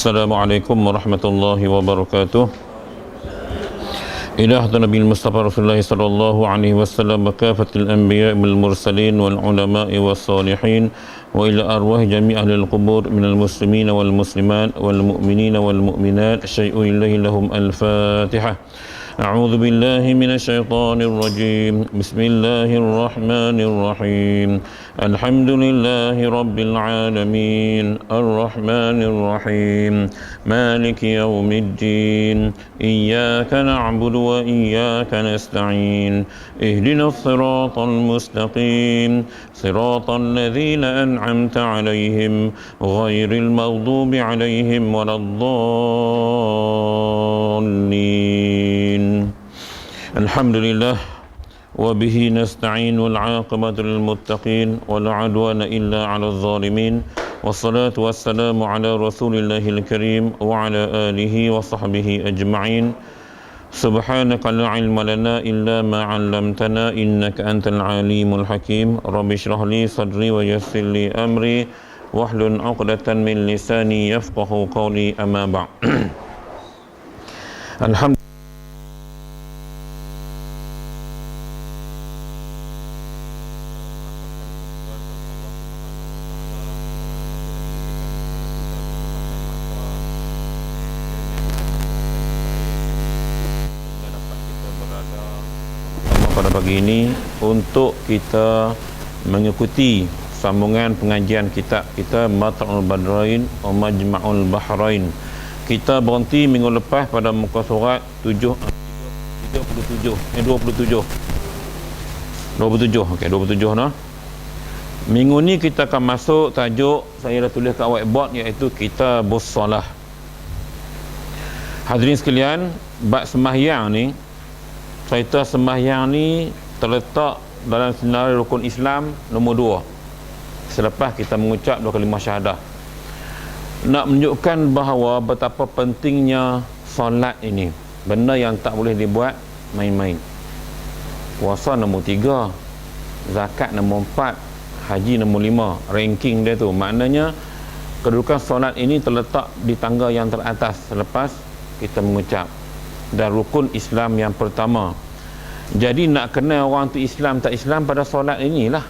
Assalamualaikum warahmatullahi wabarakatuh. Ila hadratin Nabi Mustafa Rasulullah sallallahu alaihi wasallam wa kafatil anbiya wal mursalin wal ulama'i was salihin wa ila arwah jami' ahli al-qubur minal muslimin wal muslimat wal mu'minin wal mu'minat syai'un illahi lahum al-fatihah. أعوذ بالله من الشيطان الرجيم بسم الله الرحمن الرحيم الحمد لله رب العالمين الرحمن الرحيم مالك يوم الدين إياك نعبد وإياك نستعين اهدنا الصراط المستقيم صراط الذين أنعمت عليهم غير المغضوب عليهم ولا الضالين Alhamdulillah wa bihi nasta'in wal 'aqibatu lil muttaqin wa la 'adwana illa 'alal zalimin wassalatu wassalamu ala rasulillahil karim wa ala alihi wa sahbihi ajma'in. Subhanaka la 'ilma lana illa ma 'allamtana innaka antal 'alimul hakim. Rabbi shrah li sadri wa yassir li amri wahlul 'uqdatan min lisani yafqahu qawli, amma ba'd. Alhamdulillah, pada pagi ini untuk kita mengikuti sambungan pengajian kitab kita Matla'ul Badrain wa Majma'ul Bahrain. Kita berhenti minggu lepas pada muka surat 27. Okey, 27 nah. Minggu ni kita akan masuk tajuk saya dah tulis kat whiteboard, iaitu Kitabus Solah. Hadirin sekalian, bab sembahyang ni, cerita sembahyang ni terletak dalam senarai rukun Islam nombor 2 selepas kita mengucap 2 kalimah syahadah. Nak menunjukkan bahawa betapa pentingnya solat ini, benda yang tak boleh dibuat main-main. Puasa nombor 3, zakat nombor 4, haji nombor 5, ranking dia tu. Maknanya kedudukan solat ini terletak di tangga yang teratas selepas kita mengucap, dan rukun Islam yang pertama. Jadi nak kenal orang tu Islam tak Islam pada solat inilah.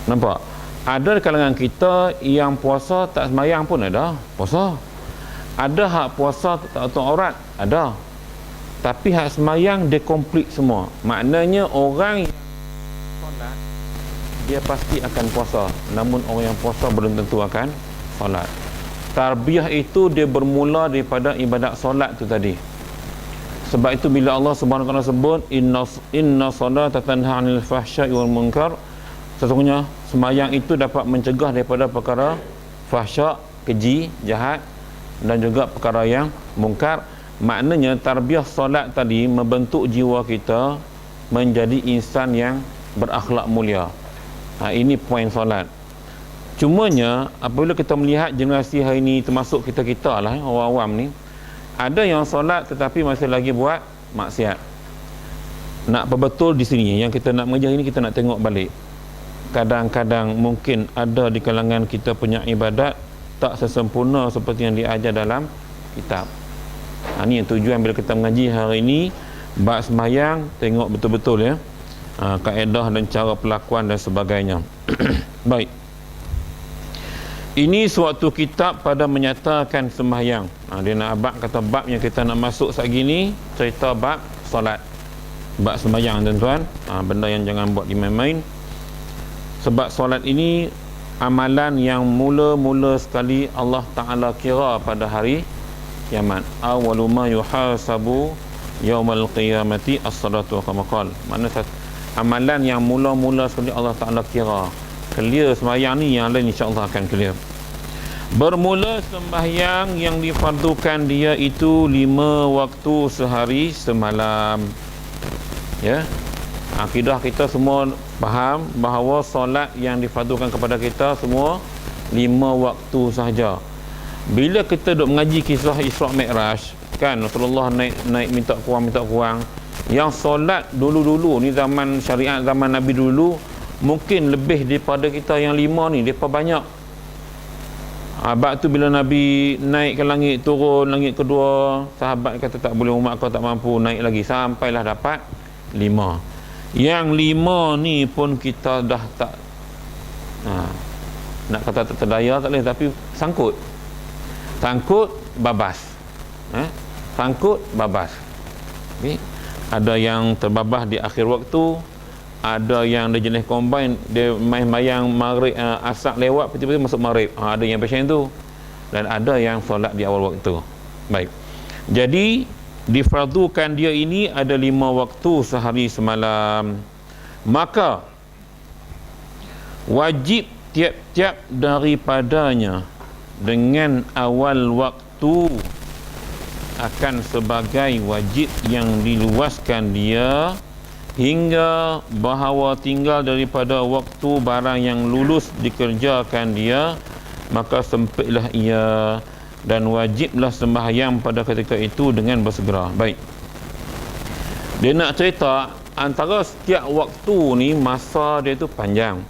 Nampak? Ada di kalangan kita yang puasa tak sembahyang pun ada, puasa. Ada hak puasa tak tutup aurat, ada. Tapi hak sembahyang dia komplit semua. Maknanya orang yang solat dia pasti akan puasa. Namun orang yang puasa belum tentu akan solat. Tarbiyah itu dia bermula daripada ibadat solat tu tadi. Sebab itu bila Allah Subhanahu wa taala sebut inna salata tanha 'anil fahsya'i wal munkar, sesungguhnya sembahyang itu dapat mencegah daripada perkara fahsya', keji, jahat, dan juga perkara yang mungkar. Maknanya tarbiyah solat tadi membentuk jiwa kita menjadi insan yang berakhlak mulia. Ini poin solat. Cumanya apabila kita melihat generasi hari ini, termasuk kita-kita lah, orang awam ni, ada yang solat tetapi masih lagi buat maksiat. Nak perbetul di sini, yang kita nak mengajar ini, kita nak tengok balik. Kadang-kadang mungkin ada di kalangan kita punya ibadat tak sesempurna seperti yang diajar dalam kitab. Ini yang tujuan bila kita mengaji hari ini bab sembahyang, tengok betul-betul ya, kaedah dan cara pelakuan dan sebagainya. Baik, ini suatu kitab pada menyatakan sembahyang. Dia nak bab, kata bab yang kita nak masuk saat gini, cerita bab solat, bab sembahyang tuan-tuan. Benda yang jangan buat dimain-main. Sebab solat ini amalan yang mula-mula sekali Allah Ta'ala kira pada hari kiamat. Awwalu ma yuhasabu yaumal qiyamati as-salatu kama qala. Makna amalan yang mula-mula sekali Allah Ta'ala kira. Clear sembahyang ni, yang lain insya-Allah akan clear. Bermula sembahyang yang difardukan dia itu 5 waktu sehari semalam. Ya. Akidah kita semua faham bahawa solat yang difardukan kepada kita semua 5 waktu sahaja. Bila kita duk mengaji kisah Isra' Mi'raj, kan Rasulullah naik minta kurang. Yang solat dulu-dulu ni, zaman syariat, zaman Nabi dulu, mungkin lebih daripada kita yang 5 ni, mereka banyak. Abad tu bila Nabi naik ke langit, turun langit kedua, sahabat kata tak boleh, umat kau tak mampu naik lagi, sampailah dapat 5. Yang 5 ni pun kita dah tak nak kata tak terdaya tak boleh, tapi sangkut babas, sangkut babas. Okay. Ada yang terbabas di akhir waktu, ada yang dia jenis combine, dia main mayang maghrib, asar lewat tiba-tiba masuk maghrib, ada yang macam tu, dan ada yang solat di awal waktu. Baik, jadi difardukan dia ini ada 5 waktu sehari semalam, maka wajib tiap-tiap daripadanya dengan awal waktu akan sebagai wajib yang diluaskan dia hingga bahawa tinggal daripada waktu barang yang lulus dikerjakan dia, maka sempitlah ia dan wajiblah sembahyang pada ketika itu dengan bersegera. Baik, dia nak cerita antara setiap waktu ni masa dia tu panjang,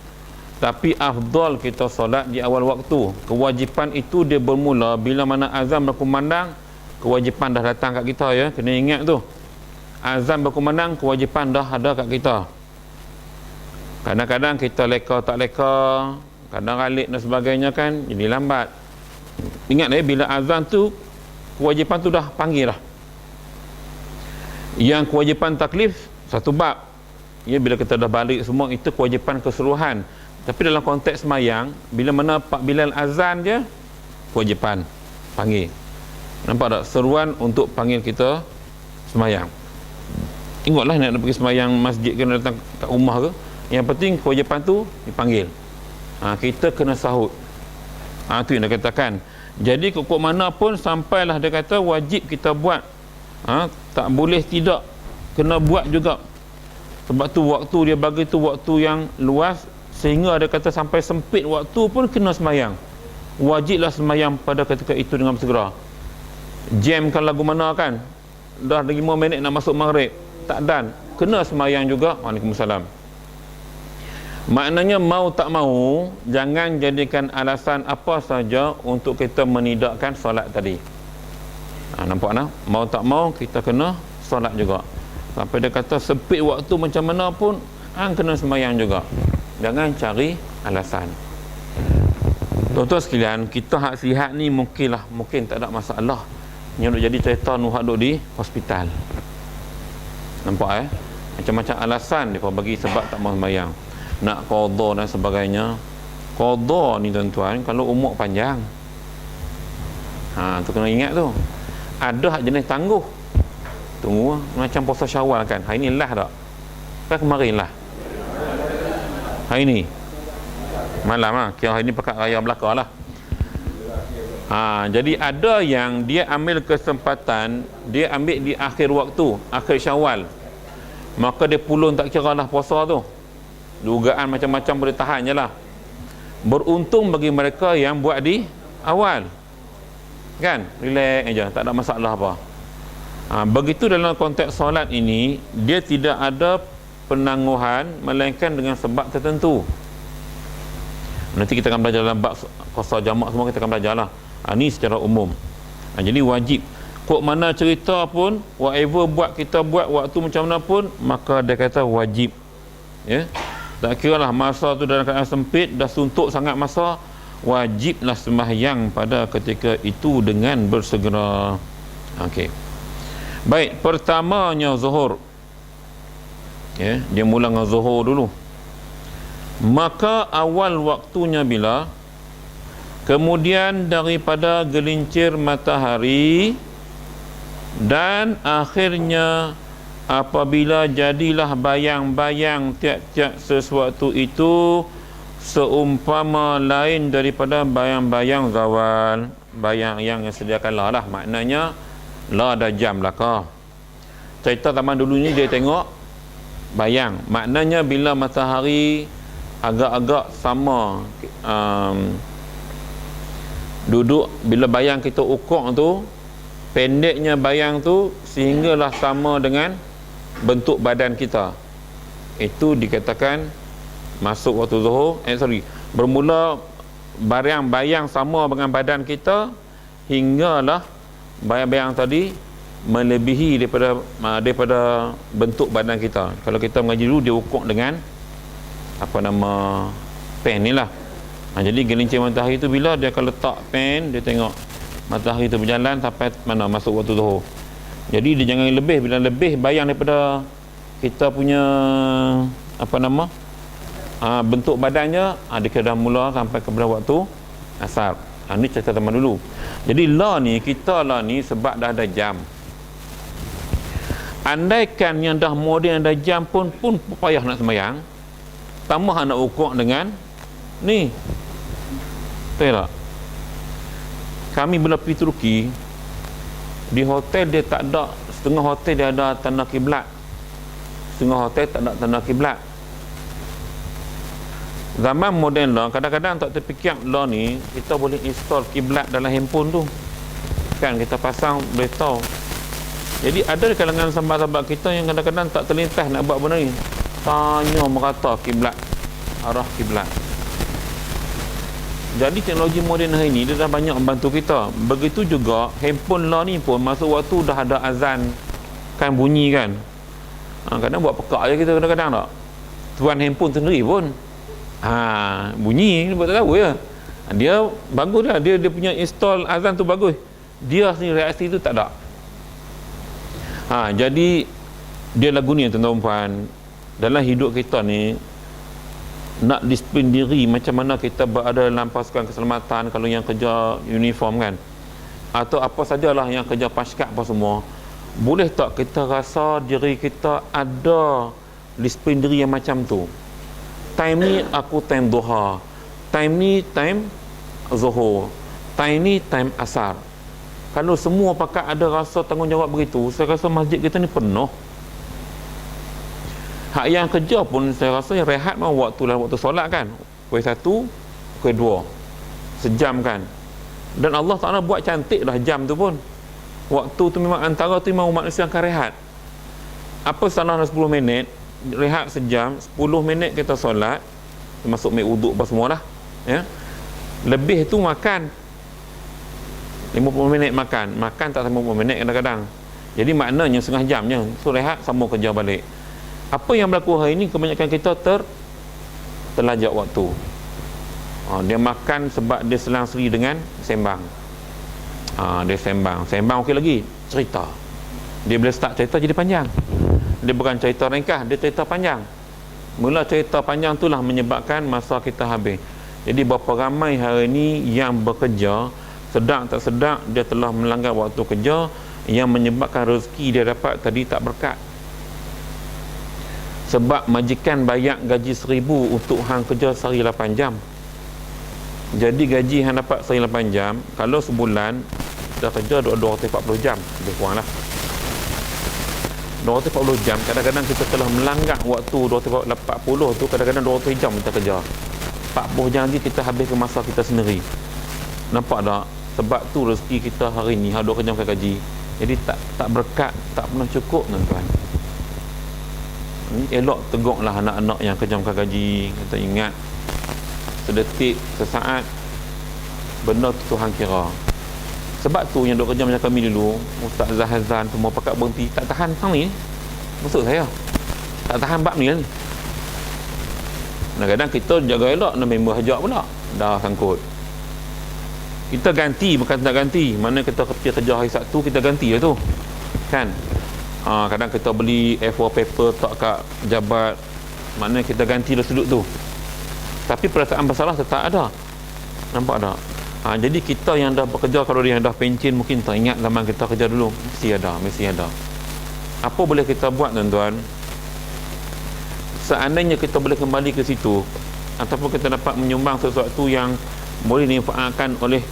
tapi afdal kita solat di awal waktu. Kewajipan itu dia bermula bila mana azan berkumandang, kewajipan dah datang kat kita, ya, kena ingat tu. Azan berkumandang, kewajipan dah ada kat kita. Kadang-kadang kita leka tak leka, kadang ralik dan sebagainya kan, jadi lambat. Ingat bila azan tu, kewajipan tu dah panggil dah. Yang kewajipan taklif satu bab, ya, bila kita dah balik semua, itu kewajipan keseluruhan. Tapi dalam konteks semayang, bila mana Pak Bilal azan je, kewajipan panggil. Nampak tak? Seruan untuk panggil kita semayang. Tengoklah nak pergi semayang masjid ke, nak datang kat rumah ke, yang penting kewajipan tu dipanggil. Kita kena sahut. Tu yang dia katakan. Jadi kok mana pun sampailah dia kata wajib kita buat. Tak boleh tidak, kena buat juga. Sebab tu waktu dia bagi tu waktu yang luas, sehingga dia kata sampai sempit waktu pun kena semayang. Wajiblah semayang pada ketika itu dengan segera. Jamkan lagu mana kan, dah 5 minit nak masuk maghrib, tak dan, kena semayang juga. Waalaikumsalam. Maknanya mau tak mau, jangan jadikan alasan apa saja untuk kita menidakkan solat tadi. Nampak tak? Mau tak mau kita kena solat juga. Sampai dia kata sempit waktu macam mana pun kena semayang juga. Jangan cari alasan. Tuan-tuan sekalian, kita hak sihat ni mungkin tak ada masalah. Yang duk jadi cerita nu hak duk di hospital. Nampak macam-macam alasan dia bagi sebab tak mau sembahyang. Nak qada dan sebagainya. Qada ni tuan-tuan kalau umur panjang. Tu kena ingat tu. Ada hak jenis tangguh. Tunggu macam puasa Syawal kan. Hari ni lah tak? Kan kemarin lah. Hari ni malam kira hari ni pekat raya belakang lah. Jadi ada yang dia ambil kesempatan, dia ambil di akhir waktu, akhir Syawal, maka dia pulun tak kira lah puasa tu. Dugaan macam-macam boleh tahan je lah. Beruntung bagi mereka yang buat di awal kan, relax aja, tak ada masalah apa. Begitu dalam konteks solat ini, dia tidak ada penangguhan melainkan dengan sebab tertentu. Nanti kita akan belajar dalam bab qasar jamak semua, kita akan belajar lah. Ni secara umum. Jadi wajib. Kok mana cerita pun, whatever kita buat waktu macam mana pun, maka dia kata wajib. Ya. Tak kira lah masa tu dalam keadaan sempit, dah suntuk sangat masa, wajiblah sembahyang pada ketika itu dengan bersegera. Okey. Baik, pertamanya zuhur. Ya, dia mula dengan zuhur dulu. Maka awal waktunya bila? Kemudian daripada gelincir matahari, dan akhirnya apabila jadilah bayang-bayang tiap-tiap sesuatu itu seumpama lain daripada bayang-bayang zawal, bayang yang sediakan lah. Maknanya lah ada jam belakang. Cerita zaman dulu ni dia tengok bayang, maknanya bila matahari agak-agak sama duduk, bila bayang kita ukur tu, pendeknya bayang tu sehinggalah sama dengan bentuk badan kita, itu dikatakan masuk waktu zuhur. Bermula bayang sama dengan badan kita, hinggalah bayang-bayang tadi melebihi daripada bentuk badan kita. Kalau kita mengaji dulu, dia ukur dengan pen ni lah. Jadi gelincir matahari tu bila dia akan letak pen, dia tengok matahari tu berjalan sampai mana masuk waktu zuhur. Jadi dia jangan lebih. Bila lebih bayang daripada kita punya bentuk badannya, dia kena dah mula sampai kepada waktu asar. Ni cerita zaman dulu. Jadi kita ni sebab dah ada jam. Andaikan yang dah moden ada jam pun payah nak sembahyang, tambah nak ukur dengan ni. Betul tak? Kami bila pergi Turki, di hotel dia tak ada, setengah hotel dia ada tanda kiblat, setengah hotel tak ada tanda kiblat. Zaman moden lah, kadang-kadang tak terfikir ni kita boleh install kiblat dalam handphone tu kan, kita pasang boleh tahu. Jadi ada di kalangan sahabat-sahabat kita yang kadang-kadang tak terlintas nak buat benda ni, tanya merata kiblat, arah kiblat. Jadi teknologi moden hari ni dia dah banyak membantu kita. Begitu juga handphone ni pun masuk waktu dah ada azan kan bunyi kan. Kadang buat pekak je kita kadang-kadang tak. Tuan handphone sendiri pun bunyi, buat tak tahu ya. Dia bagus dah, dia punya install azan tu bagus. Dia sendiri reaksi tu tak ada. Jadi dia lagu ni tuan-tuan puan, dalam hidup kita ni nak disiplin diri macam mana kita berada dalam pasukan keselamatan, kalau yang kerja uniform kan, atau apa sajalah yang kerja paskat apa semua, boleh tak kita rasa diri kita ada disiplin diri yang macam tu? Time ni aku time duha, time ni time zuhur, time ni time asar. Kalau semua pakat ada rasa tanggungjawab begitu, saya rasa masjid kita ni penuh. Hak yang kerja pun saya rasa yang rehat mah waktu solat kan, pukul 1, pukul 2, sejam kan. Dan Allah Ta'ala buat cantik dah jam tu pun. Waktu tu memang antara tu memang manusia akan rehat. Apa salah 10 minit, rehat sejam, 10 minit kita solat, termasuk ambil wuduk apa semua lah ya. Lebih tu makan 50 minit makan tak sampai 50 minit kadang-kadang. Jadi maknanya setengah jamnya. So rehat, sambung kerja balik. Apa yang berlaku hari ini, kebanyakan kita terlajak waktu. Dia makan sebab dia selang-seri dengan sembang. Dia sembang okey lagi, cerita. Dia bila start cerita jadi panjang. Dia bukan cerita ringkas, dia cerita panjang. Mula cerita panjang itulah menyebabkan masa kita habis. Jadi berapa ramai hari ini yang bekerja, sedang tak sedang dia telah melanggar waktu kerja, yang menyebabkan rezeki dia dapat tadi tak berkat. Sebab majikan bayar gaji 1,000 untuk hang kerja sehari 8 jam. Jadi gaji hang dapat sehari 8 jam, kalau sebulan dah kerja 240 jam, lebih kurang lah 240 jam. Kadang-kadang kita telah melanggar waktu 240 tu, kadang-kadang 200 jam kita kerja, 40 jam lagi kita habis ke masa kita sendiri. Nampak tak? Sebab tu rezeki kita hari ni ada kerja makan gaji, jadi tak berkat, tak pernah cukup tuan-tuan. Ni elok teguklah anak-anak yang kerja makan gaji, kita ingat sedetik, sesaat benda tu Tuhan kira. Sebab tu yang duk kerja macam kami dulu, Ustaz Zahazan semua pakat berhenti, tak tahan tang ni, maksud saya tak tahan bab ni kan. Kadang-kadang kita jaga elok nak member hajak pula dah sangkut. Kita ganti, bukan tak ganti, mana kita kerja hari Sabtu kita ganti lah tu kan. Kadang kita beli A4 paper tak kat pejabat, maknanya kita ganti lah sudut tu, tapi perasaan bersalah tetap ada. Nampak tak? Jadi kita yang dah bekerja, kalau dia yang dah pencen mungkin tak ingat zaman kita kerja dulu, mesti ada. Apa boleh kita buat tuan-tuan? Seandainya kita boleh kembali ke situ, ataupun kita dapat menyumbang sesuatu yang boleh dimanfaatkan oleh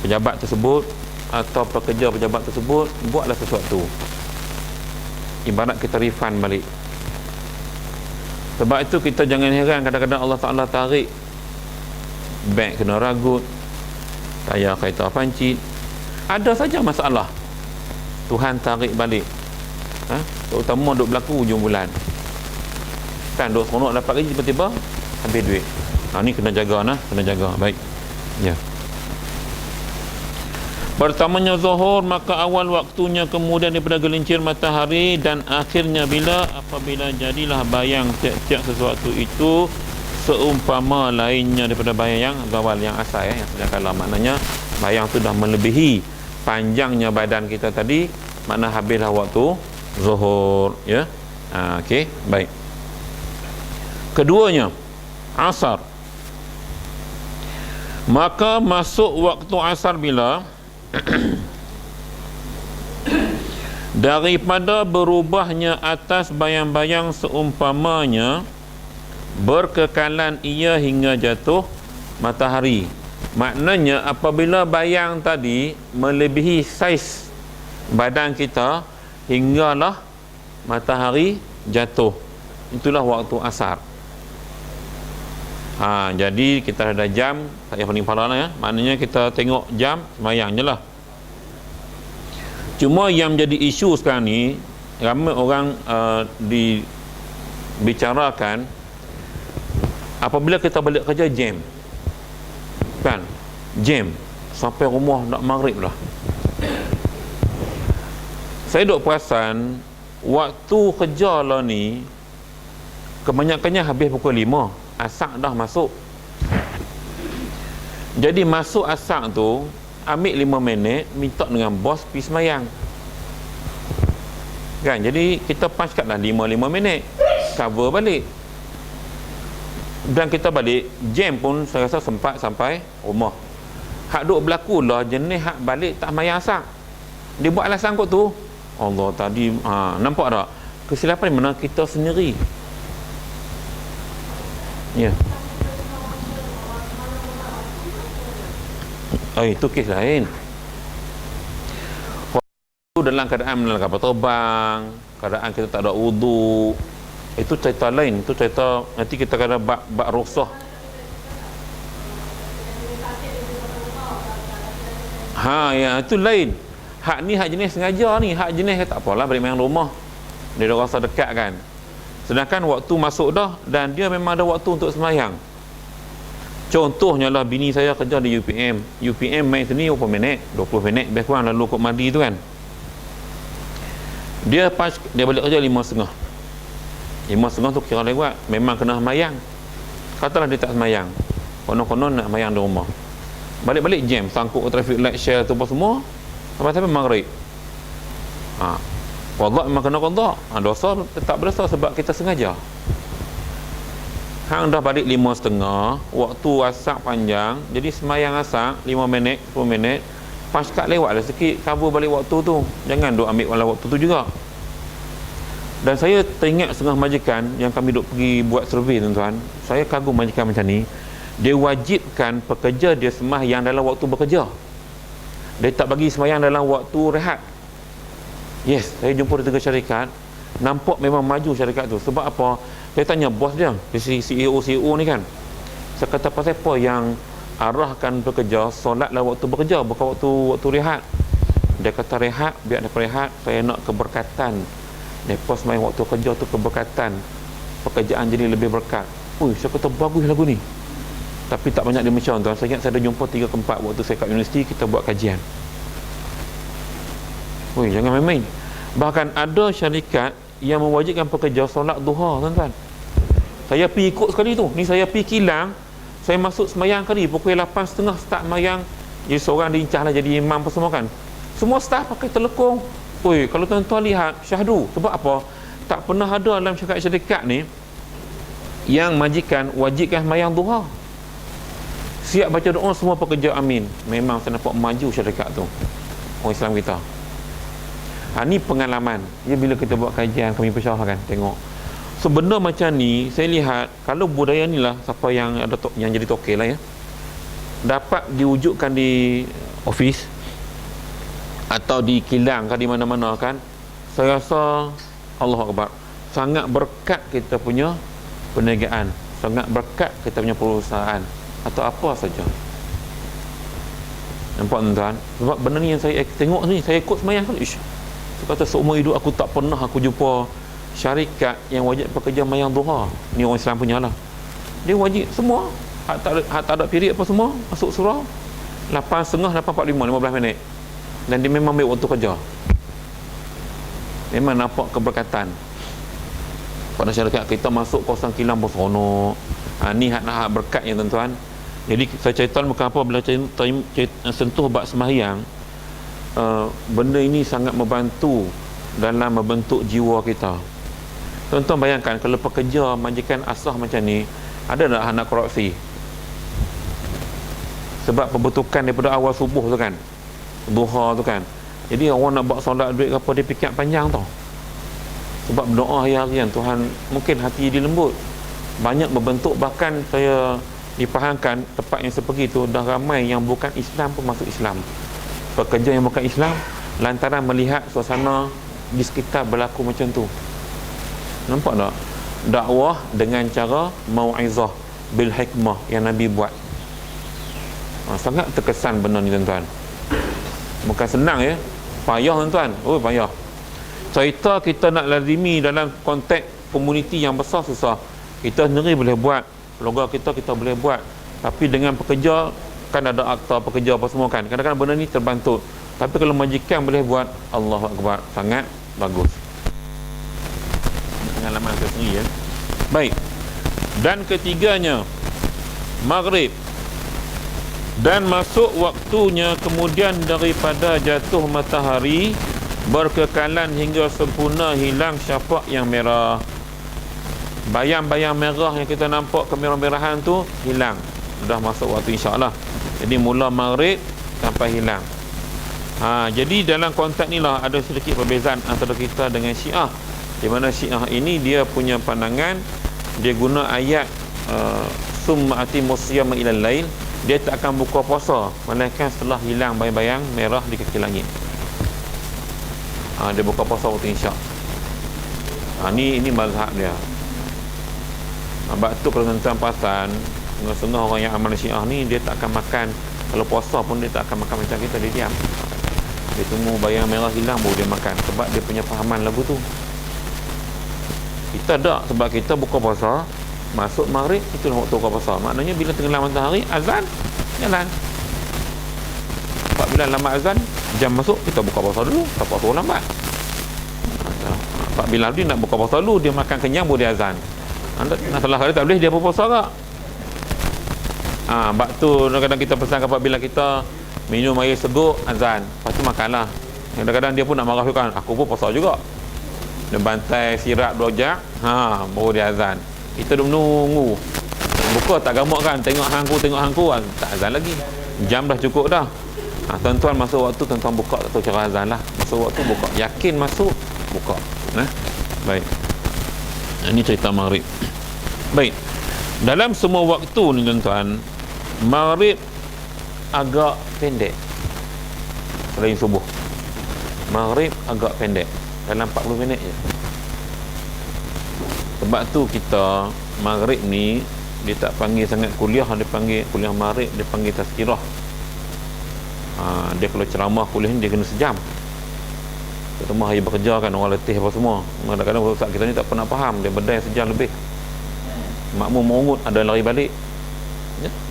pejabat tersebut atau pekerja pejabat tersebut, buatlah sesuatu. Ibarat kita refund balik. Sebab itu kita jangan heran kadang-kadang Allah Ta'ala tarik beg kena ragut, tayar kereta pancit, ada saja masalah, Tuhan tarik balik. Terutama duk berlaku hujung bulan kan, duk seronok dapat gaji, tiba-tiba habis duit. Ni kena jaga kena jaga. Baik. Ya. Pertamanya zuhur, maka awal waktunya, kemudian daripada gelincir matahari, dan akhirnya bila? Apabila jadilah bayang tiap-tiap sesuatu itu seumpama lainnya daripada bayang yang zawal, yang asal yang sudah kalah. Maknanya bayang tu dah melebihi panjangnya badan kita tadi, makna habislah waktu zuhur, ya. Okey, baik. Keduanya, asar. Maka masuk waktu asar bila? Daripada berubahnya atas bayang-bayang seumpamanya berkekalan ia hingga jatuh matahari. Maknanya apabila bayang tadi melebihi saiz badan kita hinggalah matahari jatuh, itulah waktu asar. Jadi kita ada jam, tak payah pening kepala lah, ya. Maknanya kita tengok jam, semayang je lah. Cuma yang jadi isu sekarang ni, ramai orang dibicarakan apabila kita balik kerja jam, kan, jam sampai rumah nak maghrib lah. Saya duk perasan waktu kerja lah ni kebanyakannya habis pukul 5, asak dah masuk. Jadi masuk asak tu ambil 5 minit, minta dengan bos pergi semayang, kan. Jadi kita punch kat lah 5 minit, cover balik, dan kita balik jam pun saya rasa sempat sampai rumah. Hak duk berlaku lah jenis hak balik tak semayang asak. Dia buat alasan kot tu, Allah tadi nampak tak kesilapan mana kita sendiri, ya. Itu kes lain. Waktu dalam keadaan dalam kapal terbang, keadaan kita tak ada wudu, itu cerita lain. Itu cerita nanti kita kena bab rukhsah. Ya, itu lain. Hak ni hak jenis sengaja ni, hak jenis tak apalah balik main rumah. Dia dah rasa dekat kan. Sedangkan waktu masuk dah dan dia memang ada waktu untuk semayang. Contohnya lah bini saya kerja di UPM. UPM main sini berapa minit? 20 minit lebih kurang, lalu kot mandi tu kan. Dia balik kerja 5.30. 5.30 tu kira lewat. Memang kena semayang. Katalah dia tak semayang, konon-konon nak semayang di rumah. Balik-balik jam, sangkut traffic light share tu apa semua, sampai maghrib. Qadha memang kena qadha. Dosa tak berdosa sebab kita sengaja. Hang dah balik 5.30, waktu asak panjang, jadi semayang asak 5 minit, 10 minit, paskat lewat lah sikit, cover balik waktu tu. Jangan duk ambil wala waktu tu juga. Dan saya teringat setengah majikan yang kami duk pergi buat survey, tuan-tuan. Saya kagum majikan macam ni. Dia wajibkan pekerja dia semayang dalam waktu bekerja. Dia tak bagi semayang dalam waktu rehat. Yes, saya jumpa di 3 syarikat, nampak memang maju syarikat tu. Sebab apa? Saya tanya bos dia, CEO ni kan. Saya kata, pasal apa yang arahkan bekerja solatlah waktu bekerja, bukan waktu rehat? Dia kata rehat, biar dia rehat, saya nak keberkatan. Lepas main waktu kerja tu keberkatan, pekerjaan jadi lebih berkat. Saya kata bagus lagu ni. Tapi tak banyak di Malaysia, tuan. Saya ingat saya ada jumpa 3 ke 4 waktu saya kat universiti, kita buat kajian. Jangan main-main. Bahkan ada syarikat yang mewajibkan pekerja solat duha, tuan-tuan. Saya pergi ikut sekali tu. Ni saya pergi kilang, saya masuk semayang kali pukul 8.30 start semayang. Jadi seorang diincah lah jadi imam apa semua kan. Semua staff pakai telekung. Kalau tuan-tuan lihat, syahdu. Sebab apa? Tak pernah ada dalam syarikat ni yang majikan wajibkan semayang duha. Siap baca doa semua pekerja, amin. Memang saya nampak maju syarikat tu, orang Islam kita. Ni pengalaman. Bila kita buat kajian, kami persyarahkan, tengok. So benda macam ni, saya lihat kalau budaya ni lah, siapa yang ada yang jadi tokek lah, ya, dapat diwujudkan di office atau di kilang kan, di mana-mana kan, saya rasa Allahu Akbar, sangat berkat kita punya perniagaan, sangat berkat kita punya perusahaan atau apa saja. Nampak tuan-tuan? Sebab benda ni yang saya tengok ni, saya ikut semayang kan, saya kata seumur hidup aku tak pernah aku jumpa syarikat yang wajib pekerja mayang duha. Ni orang Islam punya lah. Dia wajib semua. hak tak ada period apa semua masuk surau 8.30, 8.45, 15 minit. Dan dia memang ambil waktu kerja. Memang nampak keberkatan. Pada syarikat kita masuk kawasan kilang berseronok. Ni hak berkat ya tuan-tuan. Jadi saya cerita bukan apa, bila sentuh bab sembahyang, benda ini sangat membantu dalam membentuk jiwa kita. Tuan-tuan bayangkan kalau pekerja majikan asah macam ni, ada tak anak korupsi? Sebab pembentukan daripada awal subuh tu kan, duha tu kan. Jadi orang nak buat solat duit apa, dia fikir panjang tau. Sebab berdoa hari-harian, Tuhan mungkin hati dia lembut. Banyak membentuk, bahkan saya dipahamkan tempat yang saya pergi tu dah ramai yang bukan Islam pun masuk Islam. Pekerja yang bukan Islam lantaran melihat suasana di sekitar berlaku macam tu. Nampak tak? Dakwah dengan cara mau'izah bil hikmah yang Nabi buat. Sangat terkesan benda ni tuan-tuan. Bukan senang ya. Payah tuan-tuan. Oh payah. Cerita kita nak lazimi dalam konteks komuniti yang besar susah. Kita sendiri boleh buat, keluarga kita boleh buat. Tapi dengan pekerja kan ada akta pekerja apa semua kan. Kadang-kadang benda ni terbantu. Tapi kalau majikan boleh buat, Allahu Akbar, sangat bagus. Pengalaman saya sendiri ya. Baik. Dan ketiganya, maghrib. Dan masuk waktunya kemudian daripada jatuh matahari, berkekalan hingga sempurna hilang syafa' yang merah. Bayang-bayang merah yang kita nampak kemerah-merahan tu hilang. Dah masuk waktu insya-Allah. Jadi mula maghrib sampai hilang. Jadi dalam konteks ni lah ada sedikit perbezaan antara kita dengan Syiah. Di mana Syiah ini dia punya pandangan, dia guna ayat summa atimus siyama ilal lail. Dia tak akan buka puasa melainkan setelah hilang bayang-bayang merah di kaki langit. Dia buka puasa waktu isyak. Ini mazhab dia. Sebab tu kalau tuan-tuan perasan, setengah orang yang amal Syiah ni dia tak akan makan, kalau puasa pun dia tak akan makan macam kita, dia diam. Dia tunggu bayang merah hilang baru dia makan, sebab dia punya fahaman lagu tu. Kita tak, sebab kita buka puasa masuk maghrib, itulah waktu buka puasa. Maknanya bila tenggelam matahari, azan jalan. Apabila lambat azan, jam masuk, kita buka puasa dulu, tak puasa lambat. Apabila dia nak buka puasa dulu, dia makan kenyang baru dia azan. Nak salah kali tak boleh dia berpuasa tak? Sebab tu kadang-kadang kita pesan apabila kita minum air seguk, azan, lepas tu makanlah. Kadang-kadang dia pun nak marah kan, aku pun puasa juga. Dia bantai sirap 2 jam, baru dia azan. Kita dah menunggu. Buka tak gamak kan, tengok hangku tak azan lagi. Jam dah cukup dah. Tuan-tuan masuk waktu, tuan-tuan buka, tak tahu cara azan lah. Masuk waktu buka, yakin masuk, buka. Baik. Ini cerita maghrib. Baik. Dalam semua waktu ni tuan-tuan, maghrib agak pendek selain subuh. Maghrib agak pendek, dalam 40 minit je. Sebab tu kita maghrib ni dia tak panggil sangat kuliah, dia panggil kuliah maghrib, dia panggil tazkirah. Dia kalau ceramah kuliah ni dia kena sejam. Terutama hari bekerja kan, orang letih apa semua. Kadang-kadang ustaz kita ni tak pernah faham, dia berdaya sejam lebih. Makmum mengungut, ada lari balik.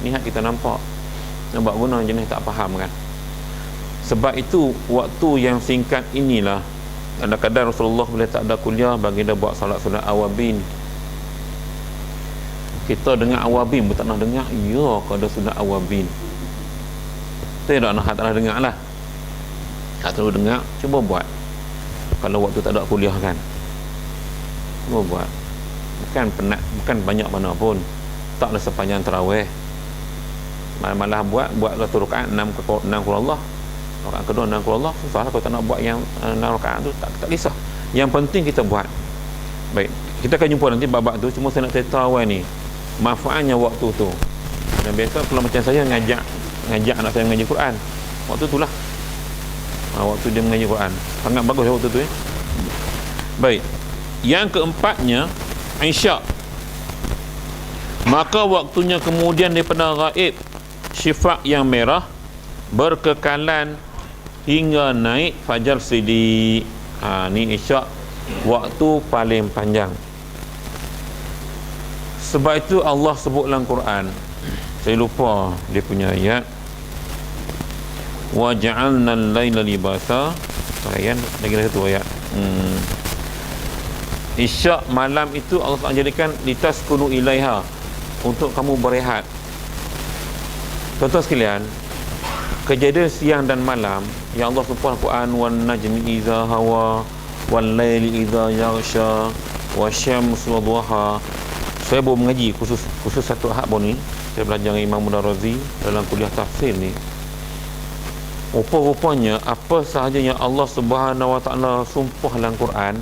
Nihat kita nampak. Nampak guna jenis tak faham kan. Sebab itu waktu yang singkat inilah, kadang-kadang Rasulullah bila tak ada kuliah, baginda buat salat sunat awabin. Kita dengar awabin pun tak nak dengar. Ya, kalau ada sunat awabin, kita tak nak dengar lah. Tak terlalu dengar, cuba buat. Kalau waktu tak ada kuliah kan, cuba buat. Bukan penat, bukan banyak mana pun, taklah sepanjang tarawih. Malah buat 1 rakaat 6 qul Allah. Rakaat kedua 6 qul Allah, susah lah kalau tak nak buat yang 6 rakaat tu, tak kisah. Yang penting kita buat. Baik, kita akan jumpa nanti bab-bab tu. Cuma saya nak cerita awal ni manfaatnya waktu tu. Dan biasa kalau macam saya ngajak anak saya mengaji Quran, waktu tu lah, waktu dia mengaji Quran sangat bagus waktu tu. Baik, yang keempatnya isyak. Maka waktunya kemudian daripada ghaib syifa' yang merah, berkekalan hingga naik fajar sidik. Ni isyak, waktu paling panjang. Sebab itu Allah sebut dalam Quran, saya lupa dia punya ayat. Wa ja'alna al-laila libasa. Ayat lagi satu ayat. Isyak malam itu Allah Taala jadikan litaskunu ilaiha, untuk kamu berehat. Tuan-tuan sekalian, kejadian siang dan malam yang Allah sebut Al-Quran, wan najmi idza hawa wal laili idza yaghsha wasyamsu wadduha. Saya baru mengaji khusus satu ahad baru ni, saya belajar dengan Imam Mudarrazi dalam kuliah tafsir ni. Rupa-rupanya apa sahaja yang Allah Subhanahu Wa Taala sumpah dalam Quran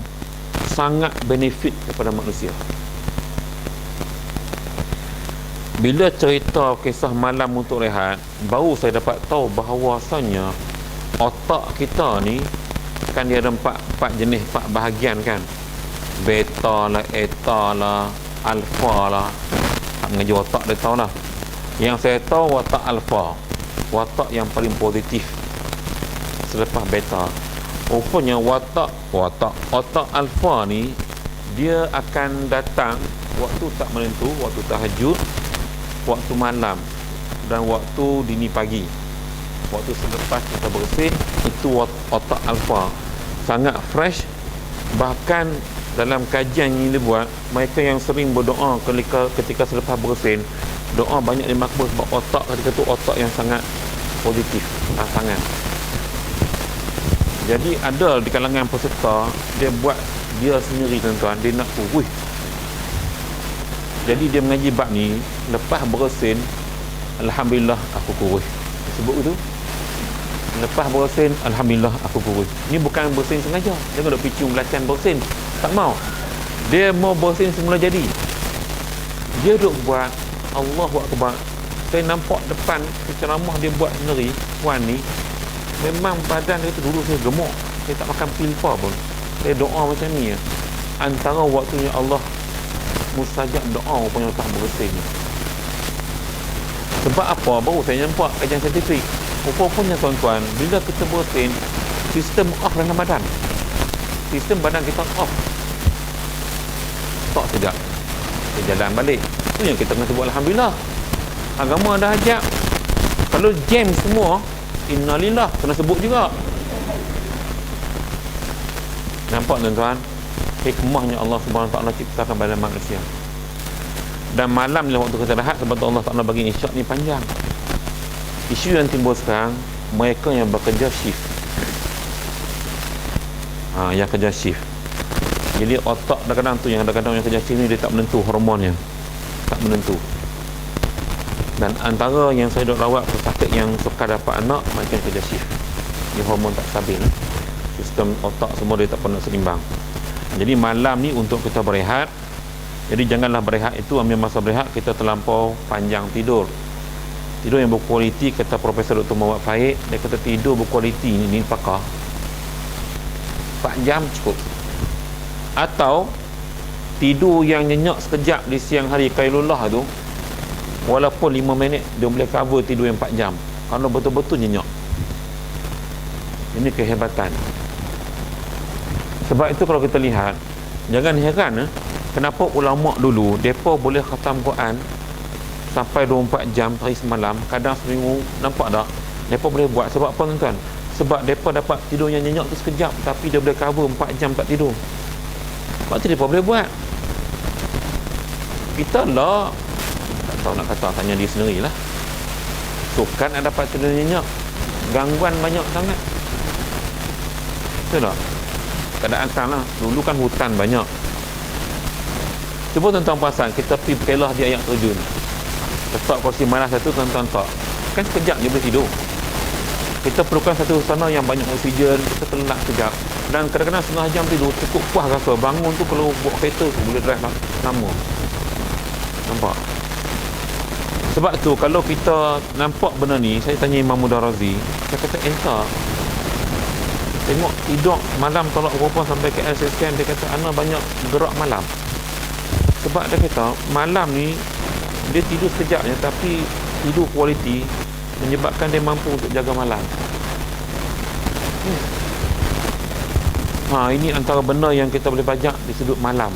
sangat benefit kepada manusia. Bila cerita kisah malam untuk rehat, baru saya dapat tahu bahawasanya otak kita ni kan dia ada empat jenis, 4 bahagian kan. Beta lah, eta lah, alfa lah. Tak mengaji otak dia tahu lah. Yang saya tahu watak alfa, watak yang paling positif selepas beta. Rupanya otak alfa ni dia akan datang waktu tak menentu, waktu tahajud, waktu malam dan waktu dini pagi. Waktu selepas kita bersih, itu otak alfa sangat fresh. Bahkan dalam kajian yang dibuat, mereka yang sering berdoa ketika selepas bersin, doa banyak dimakbul sebab otak ketika itu otak yang sangat positif, sangat. Jadi ada di kalangan peserta, dia buat dia sendiri tuan-tuan, dia nak kurus. Jadi dia mengaji bab ni, lepas bersin, alhamdulillah aku kurus. Sebut itu. Lepas bersin, alhamdulillah aku kurus. Ni bukan bersin sengaja. Dia nak picu belacan bersin. Tak mau. Dia mau bersin semula jadi. Dia duk buat Allahu Akbar. Saya nampak depan ceramah dia buat sendiri, puan ni. Memang badan dia tu dulu saya gemuk. Saya tak makan pil pun. Saya doa macam ni ya. Antara waktunya Allah mustajab doa punya lepas bersin ni. Sebab apa? Baru saya nampak kajian saintifik. Rupanya tuan-tuan, bila kita bersin, sistem off dalam badan. Sistem badan kita off. Tak sekejap, kita jalan balik. Itu yang kita kena sebut alhamdulillah. Agama dah ajak. Kalau jam semua, innalillah, kena sebut juga. Nampak tuan-tuan, hikmahnya Allah Subhanahu Wa Taala ciptakan badan manusia. Dan malam ni waktu kita rehat, sebab Allah Taala bagi isyak ni panjang. Isu yang timbul sekarang, mereka yang bekerja shift. Yang kerja shift. Jadi otak kadang-kadang tu, yang kadang-kadang yang kerja shift ni dia tak menentu hormonnya. Tak menentu. Dan antara yang saya duk rawat pesakit yang suka dapat anak, macam kerja shift. Dia hormon tak stabil. Sistem otak semua dia tak pernah seimbang. Jadi malam ni untuk kita berehat. Jadi janganlah berehat itu, ambil masa berehat kita terlampau panjang tidur. Tidur yang berkualiti, kata Profesor Dr. Muhammad Fahid, dia kata tidur berkualiti ni pakar 4 jam cukup. Atau tidur yang nyenyak sekejap di siang hari qailullah tu, walaupun 5 minit dia boleh cover tidur yang 4 jam kalau betul-betul nyenyak. Ini kehebatan. Sebab itu kalau kita lihat, jangan heran kenapa ulama dulu mereka boleh khatam Quran sampai 24 jam hari semalam, kadang seminggu. Nampak tak? Mereka boleh buat. Sebab apa tuan-tuan? Sebab mereka dapat tidur yang nyenyak tu sekejap, tapi dia boleh cover 4 jam tak tidur. Sebab tu mereka boleh buat. Kita lah tak tahu nak kata, tanya dia sendirilah. Sukan nak dapat tidur nyenyak, gangguan banyak sangat. Betul tak? Keadaan sekarang lah. Dulu kan hutan banyak. Cuba tuan-tuan perasan, kita pergi berkelah di air terjun, letak kursi malas satu, tuan-tuan tak, kan sekejap dia boleh tidur. Kita perlukan satu sana yang banyak oksigen, kita terlelap sekejap. Dan kadang-kadang setengah jam tidur cukup puas rasa. Bangun tu kalau buat kereta tu boleh drive lama. Nampak? Sebab tu kalau kita nampak benda ni, saya tanya Imam Mudarrazi, saya kata entah, tengok tidur malam tolak berapa sampai KL sekian, dia kata ana banyak gerak malam. Sebab dia kata malam ni dia tidur sekejap je, tapi tidur kualiti menyebabkan dia mampu untuk jaga malam. Ini antara benda yang kita boleh bajak di sudut malam.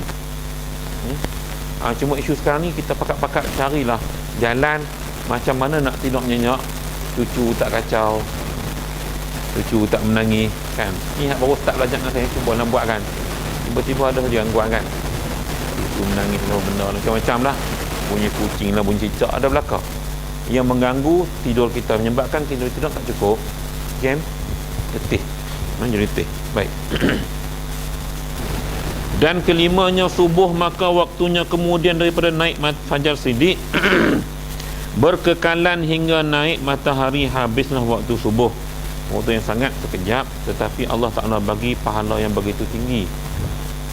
Cuma isu sekarang ni kita pakat-pakat carilah jalan Macam mana nak tidur nyenyak, cucu tak kacau, cucu tak menangis kan. Ni baru start belajar dengan saya, cuba nak buat kan, tiba-tiba ada saja gangguan kan, cucu menangis lah, benda macam-macam lah, bunyi kucing lah, bunyi cicak ada belakang yang mengganggu tidur kita, menyebabkan tidur tak cukup. Game letih, jadi letih. Baik. Dan kelimanya subuh, maka waktunya kemudian daripada naik fajar siddiq berkekalan hingga naik matahari, habislah waktu subuh. Waktu yang sangat sekejap, tetapi Allah Ta'ala bagi pahala yang begitu tinggi.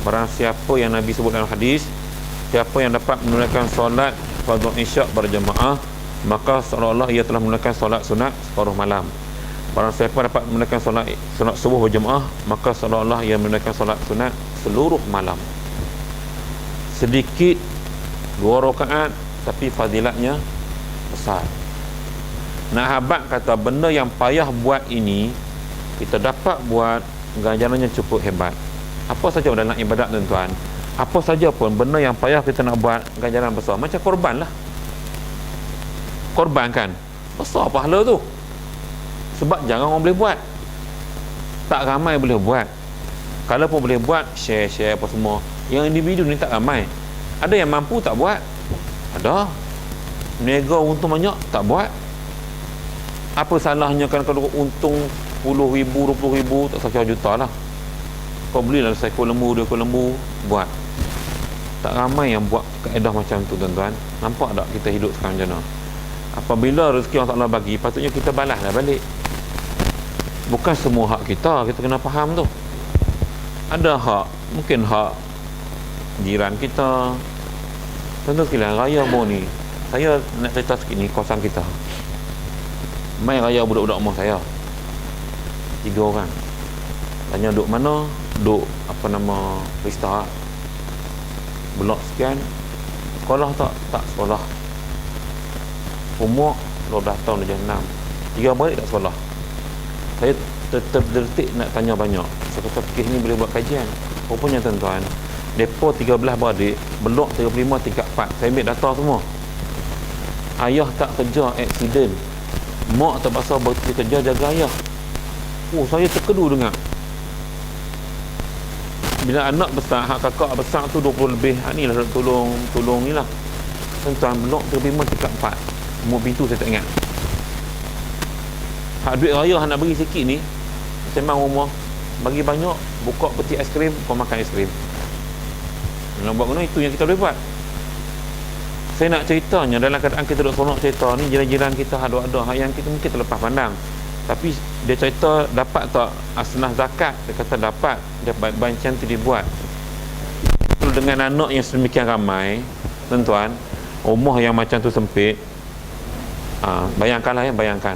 Barang siapa yang Nabi sebut dalam hadis, siapa yang dapat menunaikan solat fardhu isyak berjamaah, maka seolah-olah ia telah menunaikan solat sunat separuh malam. Barang siapa dapat menunaikan solat subuh berjamaah, maka seolah-olah ia menunaikan solat sunat seluruh malam. Sedikit 2 rakaat, tapi fadilatnya besar. Nak habaq kata benda yang payah buat ini kita dapat buat, ganjarannya cukup hebat. Apa saja dalam ibadat tuan-tuan, apa saja pun benda yang payah kita nak buat, ganjaran besar. Macam korban lah, korban kan besar pahala tu, sebab jarang orang boleh buat, tak ramai boleh buat. Kalau pun boleh buat, share apa semua. Yang individu ni tak ramai. Ada yang mampu tak buat, ada niaga untung banyak tak buat. Apa salahnya kan kalau untung 10,000, 20,000, tak sampai juta lah, kau belilah seekor lembu, 2 ekor lembu, buat. Tak ramai yang buat kaedah macam tu tuan-tuan. Nampak tak kita hidup sekarang macam mana? Apabila rezeki Allah Ta'ala bagi, patutnya kita balaslah balik. Bukan semua hak kita kena faham tu. Ada hak, mungkin hak jiran kita. Contoh sekalian, raya baru ni, saya nak cerita sikit ni, kawasan kita main raya budak-budak rumah saya 3 orang. Tanya duduk mana, duduk apa nama Krista, blok sekian, sekolah tak sekolah, umur 12 tahun dah 6, 3 balik tak sekolah. Saya terdetik nak tanya banyak. Saya kata kes ni boleh buat kajian. Rupanya tuan-tuan, depo 13 beradik, blok 35 tingkat 4. Saya ambil data semua. Ayah tak kerja, aksiden, mak terpaksa berhenti kerja jaga ayah. Saya terkedu dengar. Bila anak besar, hak kakak besar tu 20 lebih, ni lah tolong ni lah tuan-tuan, blok 35 tingkat 4, umur pintu saya tak ingat. Hak duit raya nak bagi sikit ni, sembang rumah, bagi banyak, buka peti aiskrim, kau makan aiskrim. Nak buat mana, itu yang kita boleh buat. Saya nak ceritanya, dalam keadaan kita duduk seronok cerita ni, jiran-jiran kita ada hak yang kita mungkin terlepas pandang, tapi dia cerita dapat tak asnah zakat, dia kata dapat, dia bancaan tu dibuat. Dengan anak yang sedemikian ramai tuan-tuan, rumah yang macam tu sempit, bayangkanlah ya, bayangkan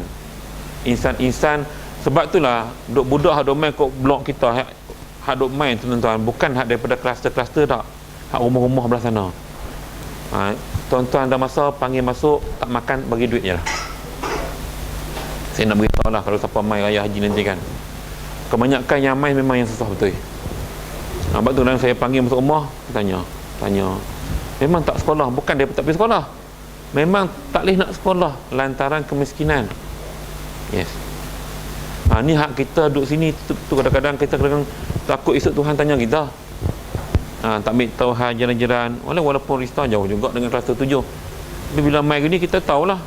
insan-insan. Sebab itulah budak hak duk main kat blok kita, hak duk main tuan-tuan, bukan hak daripada kluster-kluster tak, hak rumah-rumah belah sana. Tuan-tuan ada masa panggil masuk, tak makan, bagi duit je lah. Saya nak beritahu lah, kalau siapa main raya haji nanti kan, kebanyakan yang main memang yang susah betul. Sebab tu saya panggil masuk rumah, tanya memang tak sekolah, bukan dia tak pergi sekolah, memang tak boleh nak sekolah lantaran kemiskinan. Yes. Ni hak kita duduk sini tu kadang-kadang kita takut esok Tuhan tanya kita. Tak ambil tahu hal jiran-jiran, walaupun Rista jauh juga dengan kluster 7, tapi bila mai gini kita tahulah.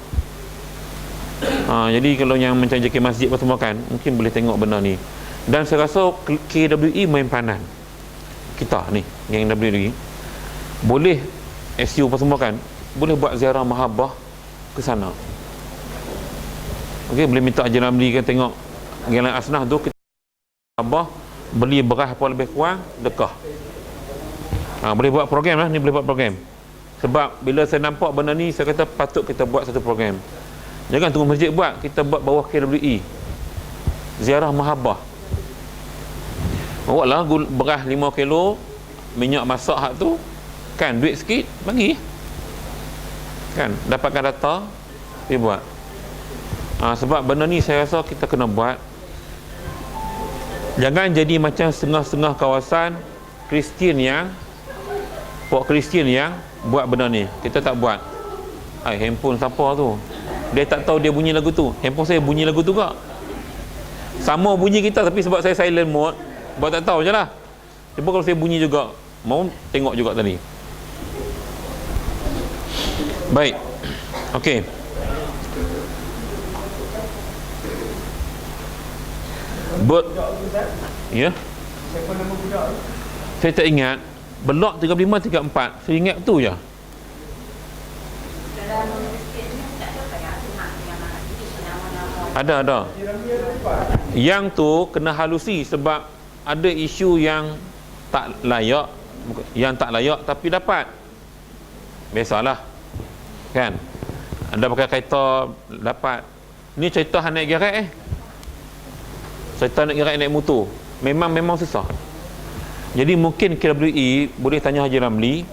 Jadi kalau yang macam JK Masjid apa semua kan, mungkin boleh tengok benda ni. Dan saya rasa KWE main panan kita ni, yang KWE boleh SU apa semua kan, boleh buat ziarah mahabbah ke sana. Okey, boleh minta jiran beli kan, tengok Jalan Asnah tu kita mahabbah, beli beras apa lebih kurang dekah. Boleh buat program lah ni, boleh buat program. Sebab bila saya nampak benda ni, saya kata patut kita buat satu program. Jangan tunggu masjid buat, kita buat bawah KWE ziarah mahabbah. Bawa lah beras 5 kilo, minyak masak hak tu kan, duit sikit bagi kan, dapatkan data, pergi buat. Sebab benda ni saya rasa kita kena buat. Jangan jadi macam setengah-setengah kawasan Kristian yang buat benda ni, kita tak buat. Handphone siapa tu, Dia tak tahu dia bunyi lagu tu. Handphone saya bunyi lagu tu kak. Sama bunyi kita, tapi sebab saya silent mode, buat tak tahu je lah. Cuba kalau saya bunyi juga, mau tengok juga tadi. Baik. Okey. Ya. Siapa nama budak? Saya tak ingat. Blok 35 34. Saya ingat tu je. Ada. Yang tu kena halusi sebab ada isu yang tak layak, tapi dapat. Biasalah. Kan? Anda pakai kereta dapat. Ni cerita hang naik gerak Cerita naik gerak naik motor. Memang susah. Jadi mungkin KWE boleh tanya Haji Ramli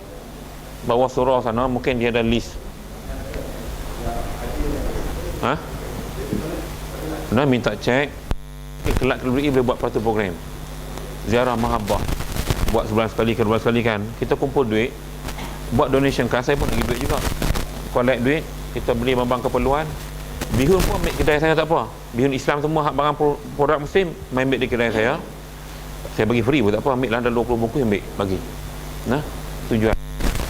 bawah surau sana, mungkin dia ada list. Nah, minta cek. Kelak KWE boleh buat satu program ziarah mahabbah, buat sebulan sekali ke 2 bulan sekali kan. Kita kumpul duit, buat donation kan. Saya pun bagi duit juga, collect duit, kita beli barang keperluan. Bihun pun ambil kedai saya, tak apa. Bihun Islam semua, barang produk muslim main ambil di kedai saya. Saya bagi free pun tak apa, ambil lah, ada 20 bungkus ambil bagi. Nah, tujuan.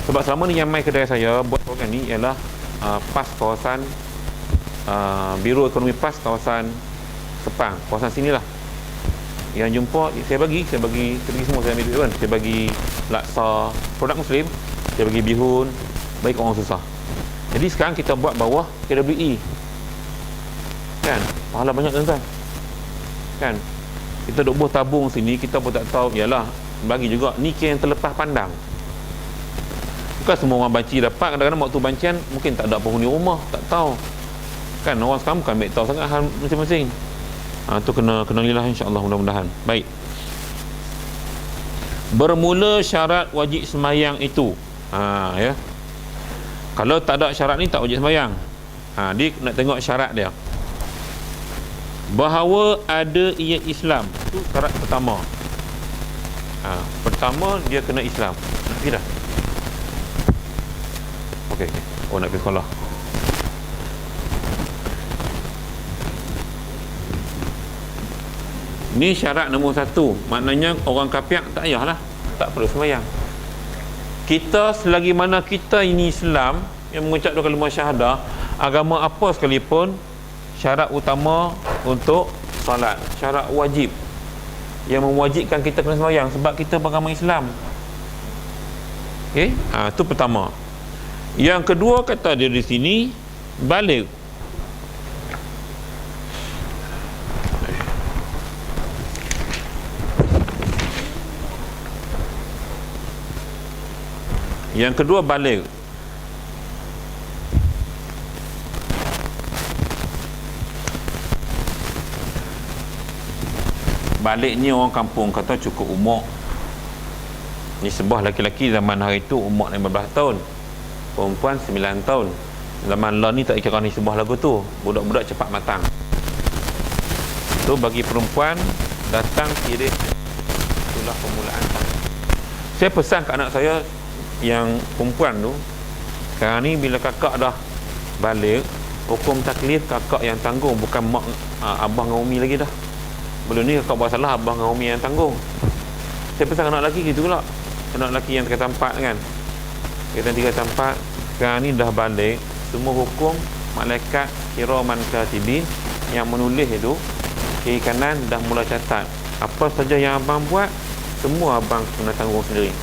Sebab selama ni yang main kedai saya buat program ni ialah PAS kawasan Biro Ekonomi PAS kawasan Sepang, kawasan sinilah. Yang jumpa saya bagi semua, saya ambil duit kan. Saya bagi laksa produk muslim, saya bagi bihun, bagi orang susah. Jadi sekarang kita buat bawah KWE. Kan? Pahala banyak tuan-tuan. Kan? Kita duk buh tabung sini, kita pun tak tahu. Yalah, bagi juga ni yang terlepas pandang. Bukan semua orang banci dapat. Kadang-kadang waktu bancian mungkin tak ada penghuni rumah, tak tahu. Kan orang sekarang bukan ambil tahu sangat hal masing-masing. Tu kena lilah, insya-Allah, mudah-mudahan. Baik. Bermula syarat wajib semayang itu. Ya. Kalau tak ada syarat ni tak wajib semayang. Dia nak tengok syarat dia. Bahawa ada ia Islam, itu syarat pertama. Pertama dia kena Islam. Nak pergi dah? Okey. Oh, nak pergi sekolah. Ni syarat nombor 1. Maknanya orang kafir tak payahlah, tak perlu sembahyang. Kita selagi mana kita ini Islam yang mengucap dua kalimah syahadah, agama apa sekalipun, syarat utama untuk solat, syarat wajib yang mewajibkan kita kena sembahyang sebab kita beragama Islam. Okey, itu pertama. Yang kedua kata dia di sini baligh. Yang kedua baligh. Balik ni orang kampung kata cukup umur. Ni sebuah laki-laki zaman hari tu umur 15 tahun, perempuan 9 tahun. Zaman lah ni tak kira ni sebuah lagu tu. Budak-budak cepat matang. Tu bagi perempuan datang kira itulah permulaan. Saya pesan ke anak saya yang perempuan tu, sekarang ni bila kakak dah balik, hukum taklif kakak yang tanggung, bukan mak abah dengan umi lagi dah. Belum ni kakak buat salah, abah dengan umi yang tanggung. Saya pesan anak lelaki gitu pula, anak lelaki yang 3 tempat kan, kita 3 tempat sekarang ni dah balik, semua hukum malaikat kiraman katibin yang menulis itu kiri kanan dah mula catat. Apa saja yang abang buat, semua abang kena tanggung sendiri.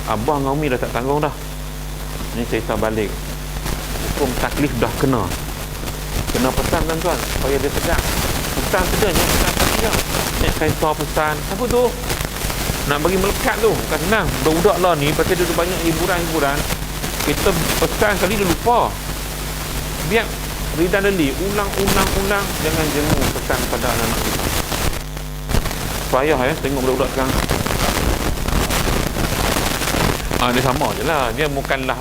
Abah dengan umi dah tak tanggung dah. Ini cerita balik, hukum taklif dah kena pesan tuan-tuan supaya dia sedar. Pesan sedanya, pesan saja. Naik kereta pesan, apa tu? Nak bagi melekat tu, bukan senang. Budak-budak lah ni, pasal dia banyak hiburan-hiburan, kita pesan kali dia lupa. Biar redundantly, ulang, jangan jemu pesan pada anak-anak kita. Payah tengok budak-budak sekarang. Dia sama je lah. Dia bukanlah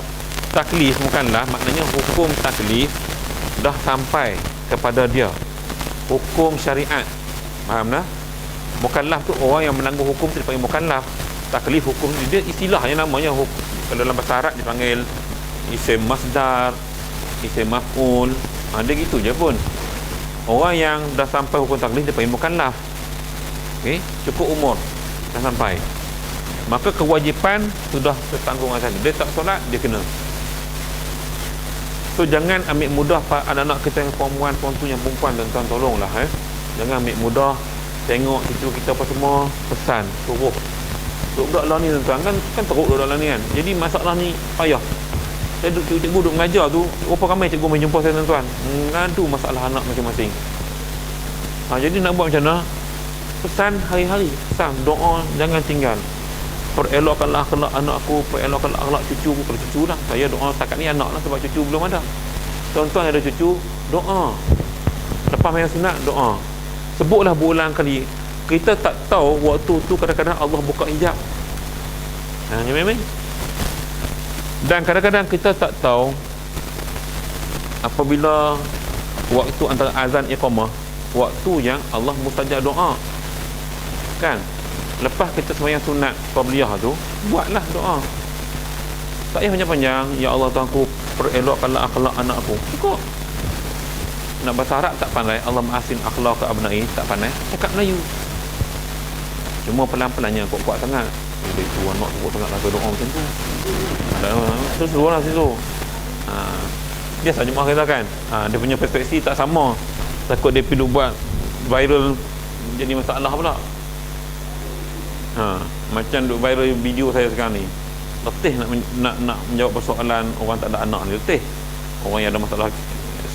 taklif, maknanya hukum taklif dah sampai kepada dia, hukum syariat. Faham tak? Mukallaf tu orang yang menanggung hukum tu dipanggil mukallaf. Taklif hukum dia istilah yang namanya kalau dalam bahasa Arab dipanggil isim masdar, isim maf'ul, Dia gitu je pun. Orang yang dah sampai hukum taklif dia panggil mukallaf. Okey, cukup umur dah sampai, maka kewajipan sudah tertanggung atas dia. Dia tak solat, dia kena. So jangan ambil mudah anak-anak kita yang perempuan yang perempuan, tuan-tuan tolonglah jangan ambil mudah. Tengok cucu kita apa semua, pesan, suruh budak lah ni tuan-tuan, kan teruk budak lah ni kan. Jadi masalah ni payah. Saya cikgu duduk mengajar tu, berapa ramai cikgu main jumpa saya tuan-tuan, ngadu masalah anak masing-masing. Jadi nak buat macam mana? Pesan hari-hari, pesan, doa jangan tinggal. Perelokkanlah akhlak anak aku, perelokkanlah akhlak cucu aku. Kalau cucu lah, saya doa setakat ni anak lah, sebab cucu belum ada. Tuan-tuan ada cucu, doa. Lepas main sunat, doa. Sebutlah berulang kali. Kita tak tahu waktu tu kadang-kadang Allah buka hijab. Memang. Dan kadang-kadang kita tak tahu apabila waktu antara azan iqamah, waktu yang Allah mustajab doa. Kan? Lepas kita sembahyang sunat qabliyah tu, buatlah doa. Tak payah panjang-panjang, ya Allah Tuhanku, perelokkanlah akhlak anak aku. Cukup. Nak bahasa Arab tak pandai, Allah ma'asin akhlak ke abnai, tak pandai, cakap Melayu. Cuma pelan-pelannya, kuat-kuat sangat. Itu anak kuat sangat lah doa macam tu. Terus luar lah situ. Biasa jemaah kita kan, dia punya perspektif tak sama. Takut dia pergi buat viral, jadi masalah pula. Macam duk viral video saya sekarang ni, letih nak menjawab persoalan orang tak ada anak ni, letih. Orang yang ada masalah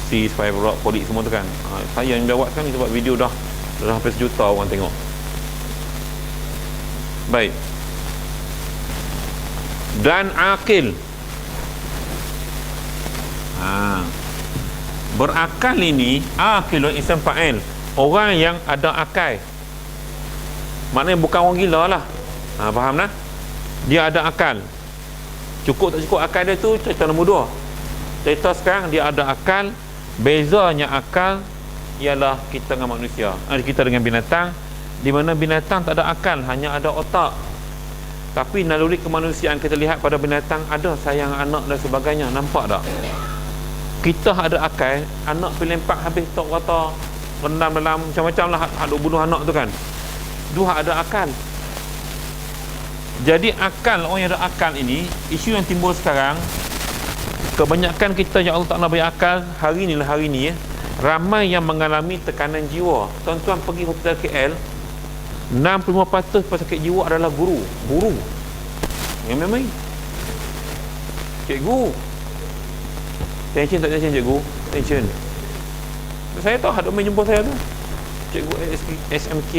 sis, fibroid, polik semua tu kan. Saya yang jawab sekarang ni sebab video dah hampir 1 juta orang tengok. Baik. Dan akil. Berakal ini, akilun ism fa'il, orang yang ada akal. Maknanya bukan orang gila lah. Faham tak? Dia ada akal. Cukup tak cukup akal dia tu cerita nombor 2. Cerita sekarang dia ada akal. Bezanya akal ialah kita dengan manusia, kita dengan binatang, di mana binatang tak ada akal, hanya ada otak. Tapi naluri kemanusiaan kita lihat pada binatang, ada sayang anak dan sebagainya. Nampak tak? Kita ada akal, anak pergi lempak habis tok rata, rendam dalam macam-macam lah, hak bunuh anak tu kan. Dua ada akal. Jadi akal, orang yang ada akal ini, isu yang timbul sekarang, kebanyakan kita yang Allah Ta'ala beri akal hari ni ramai yang mengalami tekanan jiwa. Tuan-tuan pergi hospital KL, 65% pesakit jiwa adalah guru. Yang memang cikgu. Tension tak tension cikgu? Tension. Saya tahu ada main jumpa saya tu, cikgu SMK,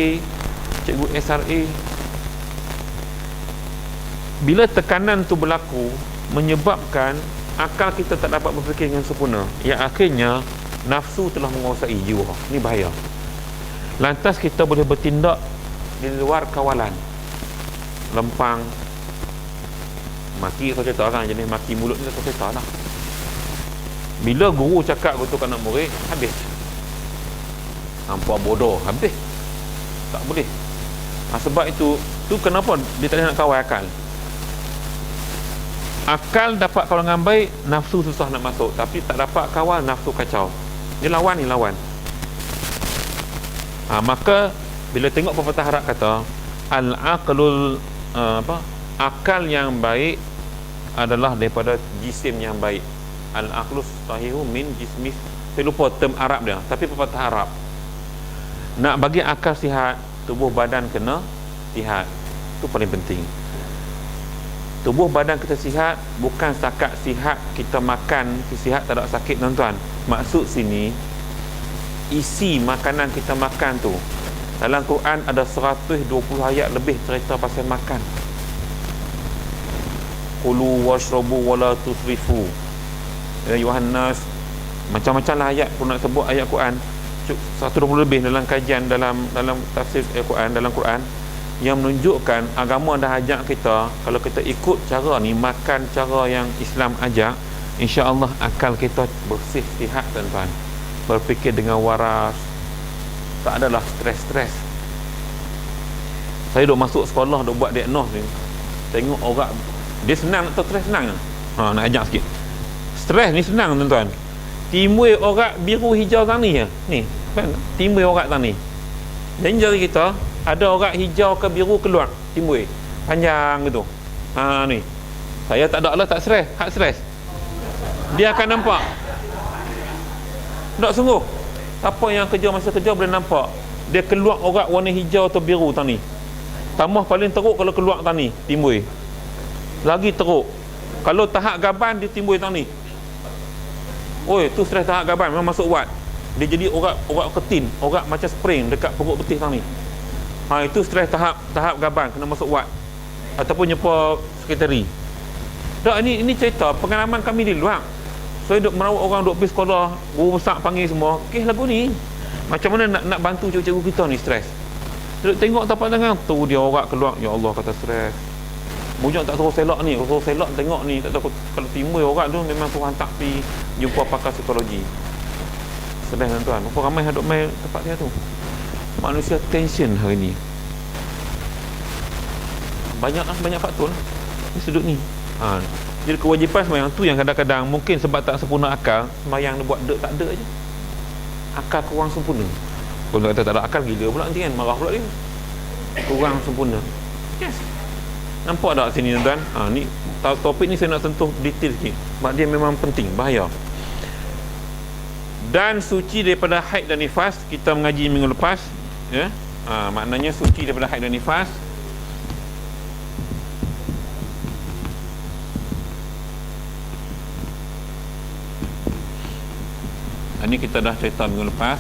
cikgu SRA. Bila tekanan tu berlaku, menyebabkan akal kita tak dapat berfikir dengan sempurna, yang akhirnya nafsu telah menguasai jiwa. Ini bahaya. Lantas kita boleh bertindak di luar kawalan, lempang, maki. Kau cerita orang jenis maki mulut ni, kau cerita lah. Bila guru cakap kutuk anak murid, habis. Hampa bodoh, habis. Tak boleh. Sebab itu kenapa dia tak nak kawal akal. Akal dapat kawal dengan baik, nafsu susah nak masuk. Tapi tak dapat kawal, nafsu kacau. Dia lawan. Maka bila tengok pepatah Arab kata al-aqlul akal yang baik adalah daripada jisim yang baik. Al-aqlus sahihu min jismis. Saya lupa term Arab dia, tapi pepatah Arab. Nak bagi akal sihat, tubuh badan kena sihat. Itu paling penting. Tubuh badan kita sihat, bukan setakat sihat kita makan, sihat tak ada sakit tuan-tuan. Maksud sini, isi makanan kita makan tu. Dalam Quran ada 120 ayat lebih cerita pasal makan. Kulu washrabu wala tusrifu. Ya Yohanes, macam-macam lah ayat pun nak sebut ayat Quran. 120 lebih dalam kajian dalam tafsir Quran, dalam Quran, yang menunjukkan agama dah ajak kita, kalau kita ikut cara ni, makan cara yang Islam ajak, insya-Allah akal kita bersih, sihat tuan-tuan. Berfikir dengan waras, tak adalah stres. Saya duk masuk sekolah, duk buat diagnos ni, tengok orang dia senang nak tahu stres senang. Nak ajak sikit. Stres ni senang tuan-tuan. timbul orat biru hijau tani ya. Ni, kan? Timbul orat tani. Dan jari kita ada orat hijau ke biru keluar, timbul. Panjang gitu. Ni. Saya tak ada lah, tak stres, hak stres. Dia akan nampak. Tak sungguh. Siapa yang kerja masa kerja boleh nampak. Dia keluar orat warna hijau atau biru tani. Tambah paling teruk kalau keluar tani, timbul. Lagi teruk. Kalau tahap gaban dia timbul tani. Oi, tu stres tahap gaban memang masuk ubat. Dia jadi orat ketin, orat macam spring dekat perut betis tani. Itu stres tahap gaban kena masuk ubat. Ataupun jumpa sekretari. Tak, ini cerita pengalaman kami di luar. Saya duk merawat orang duk pergi sekolah, guru besar panggil semua, kes lagu ni. Macam mana nak bantu cikgu-cikgu kita ni stres. Duk tengok tapak tangan tu dia orat keluar, ya Allah kata stres. Bujang tak suruh selak ni, suruh selak tengok ni, tak tahu kalau timbul orat tu memang Tuhan tak pergi jumpa pakar psikologi. Sedih tuan. Apa ramai duk main tempat dia tu. Manusia tension hari ni. Banyak faktor di sudut ni. Jadi kewajipan sembahyang tu yang kadang-kadang mungkin sebab tak sempurna akal, sembahyang dia buat tak ada je. Akal kurang sempurna. Kalau kata tak ada akal, gila pula nanti kan, marah pula dia. Kurang sempurna. Yes. Nampak tak sini tuan? Ni topik ni saya nak sentuh detail sikit sebab dia memang penting, bahaya. Dan suci daripada haid dan nifas, kita mengaji minggu lepas ya. Maknanya suci daripada haid dan nifas. Ini kita dah cerita minggu lepas.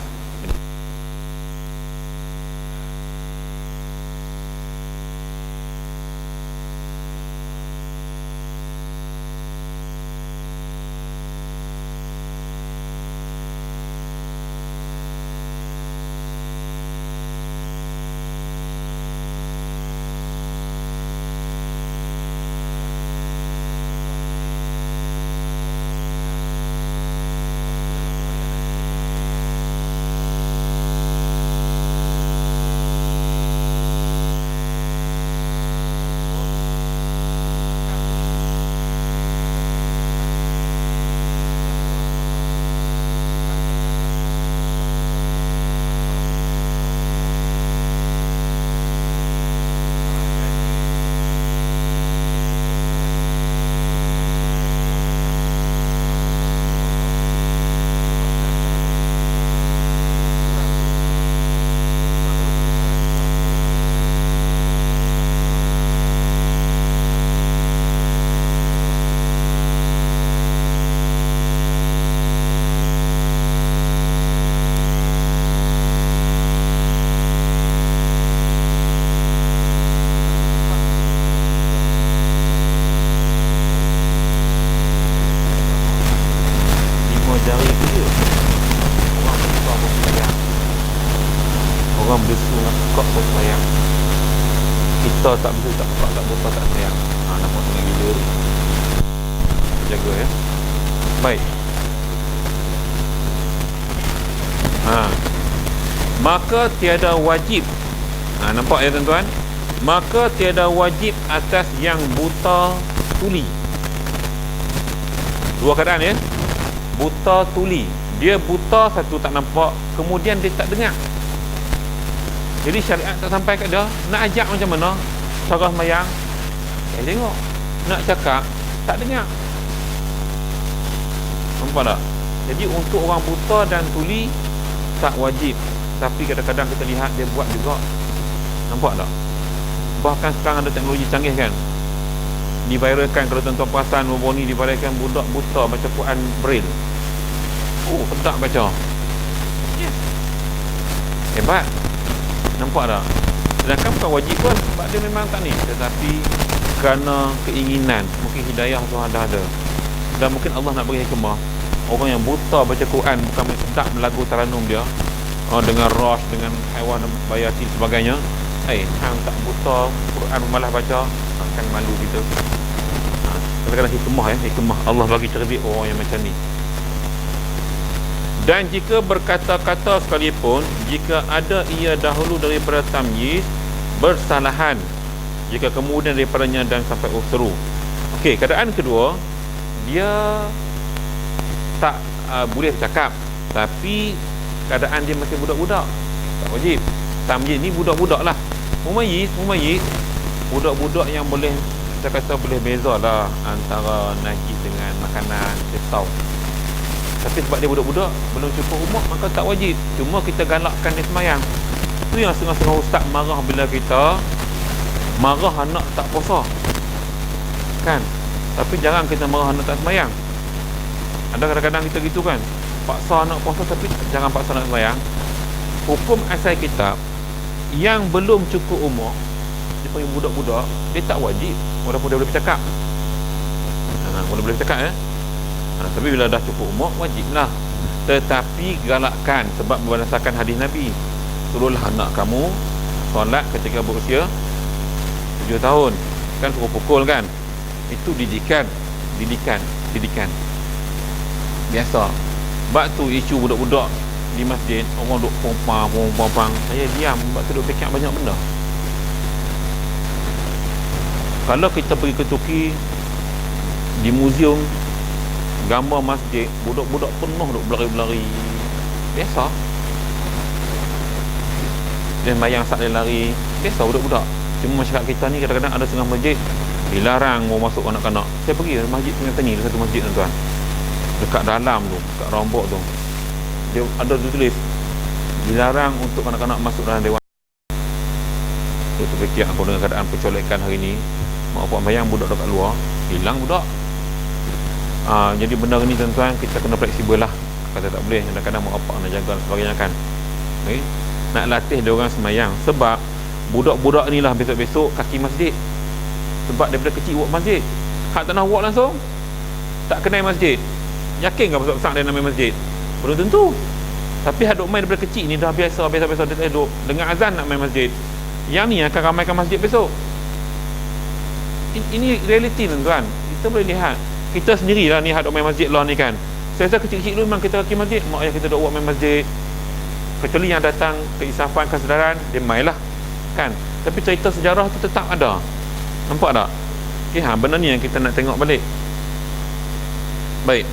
Orang bersu nak kok sayang. Kita tak bersu tak kok tak buta tak sayang. Nampak sangat gila. Jaga ya. Baik. Maka tiada wajib. Nampak ya tuan-tuan? Maka tiada wajib atas yang buta tuli. Dua keadaan ya. Buta tuli. Dia buta, satu tak nampak, kemudian dia tak dengar. Jadi syariat tak sampai kat dia. Nak ajak macam mana? Cara sembahyang, tengok. Nak cakap, tak dengar. Nampak tak? Jadi untuk orang buta dan tuli tak wajib. Tapi kadang-kadang kita lihat dia buat juga. Nampak tak? Bahkan sekarang ada teknologi canggih kan, diviralkan, kalau tuan-tuan perasan baru ni diviralkan budak buta baca Quran Braille. Sedap baca. Yes. Hebat. Nampak tak? Sedangkan bukan wajib pun, sebab dia memang tak ni. Tetapi kerana keinginan, mungkin hidayah Tuhan dah ada. Dan mungkin Allah nak bagi hikmah. Orang yang buta baca Quran bukan sedap lagu taranum dia, dengan rosh, dengan haiwan bayati sebagainya. Hang tak buta Quran malah baca, akan malu kita. Kadang-kadang hikmah Allah bagi cerdik orang yang macam ni. Dan jika berkata-kata sekalipun, jika ada ia dahulu daripada tamyiz, bersalahan jika kemudian daripadanya dan sampai seru. Okey, keadaan kedua, dia tak boleh bercakap, tapi keadaan dia masih budak-budak, tak wajib. Tamyiz ni budak-budak lah. Mumayyiz budak-budak yang boleh, kita kata boleh beza lah antara najis dengan makanan, kita tahu. Tapi sebab dia budak-budak, belum cukup umur, maka tak wajib. Cuma kita galakkan dia semayang. Itu yang setengah-setengah ustaz marah bila kita marah anak tak puasa, kan? Tapi jarang kita marah anak tak semayang. Ada kadang-kadang kita gitu kan, paksa anak puasa tapi jangan paksa anak semayang. Hukum asal kitab, yang belum cukup umur, dia panggil budak-budak, dia tak wajib walaupun dia boleh bercakap. Walaupun boleh bercakap tapi bila dah cukup umur, wajiblah. Tetapi galakkan, sebab berdasarkan hadis Nabi, suruhlah anak kamu solat ketika berusia 7 tahun. Kan suruh pukul kan, itu didikan biasa. Sebab tu isu budak-budak di masjid, orang duk pompang, saya diam sebab tu duk fikir banyak benda. Kalau kita pergi ke Turki, di muzium gambar masjid, budak-budak penuh duk berlari-berlari biasa. Dia mayang sak lari biasa budak-budak. Cuma masyarakat kita ni kadang-kadang ada setengah masjid dilarang mau masuk kanak-kanak. Saya pergi masjid Sungai Tani, satu masjid tuan, dekat dalam tu, dekat Rombok tu, dia ada tulis dilarang untuk kanak-kanak masuk dalam dewan. Saya terfikir aku dengan keadaan pencolekan hari ni, mak bapak bayang budak dekat luar, hilang budak. Jadi benda ni tuan-tuan, kita kena fleksibel lah. Kata tak boleh, kadang-kadang mak bapak nak jaga dan sebagainya kan. Okay? Nak latih dia orang semayang. Sebab budak-budak ni lah besok-besok kaki masjid. Sebab daripada kecil buat masjid, hak tak nak buat langsung, tak kenal masjid. Yakin ke besar-besar dia nak main masjid? Belum tentu. Tapi hak duk main daripada kecil ni dah biasa dia duduk dengar azan nak main masjid. Yang ni akan ramaikan masjid besok. Ini realiti tuan-tuan. Kita boleh lihat, kita sendirilah ni hak duk main masjid lah ni kan. Saya rasa kecil-kecil dulu memang kita kaki masjid, mak ayah kita duk buat main masjid. Kecuali yang datang keisafan, kesedaran, dia main lah kan. Tapi cerita sejarah tu tetap ada. Nampak tak? Okay, benda ni yang kita nak tengok balik. Baik.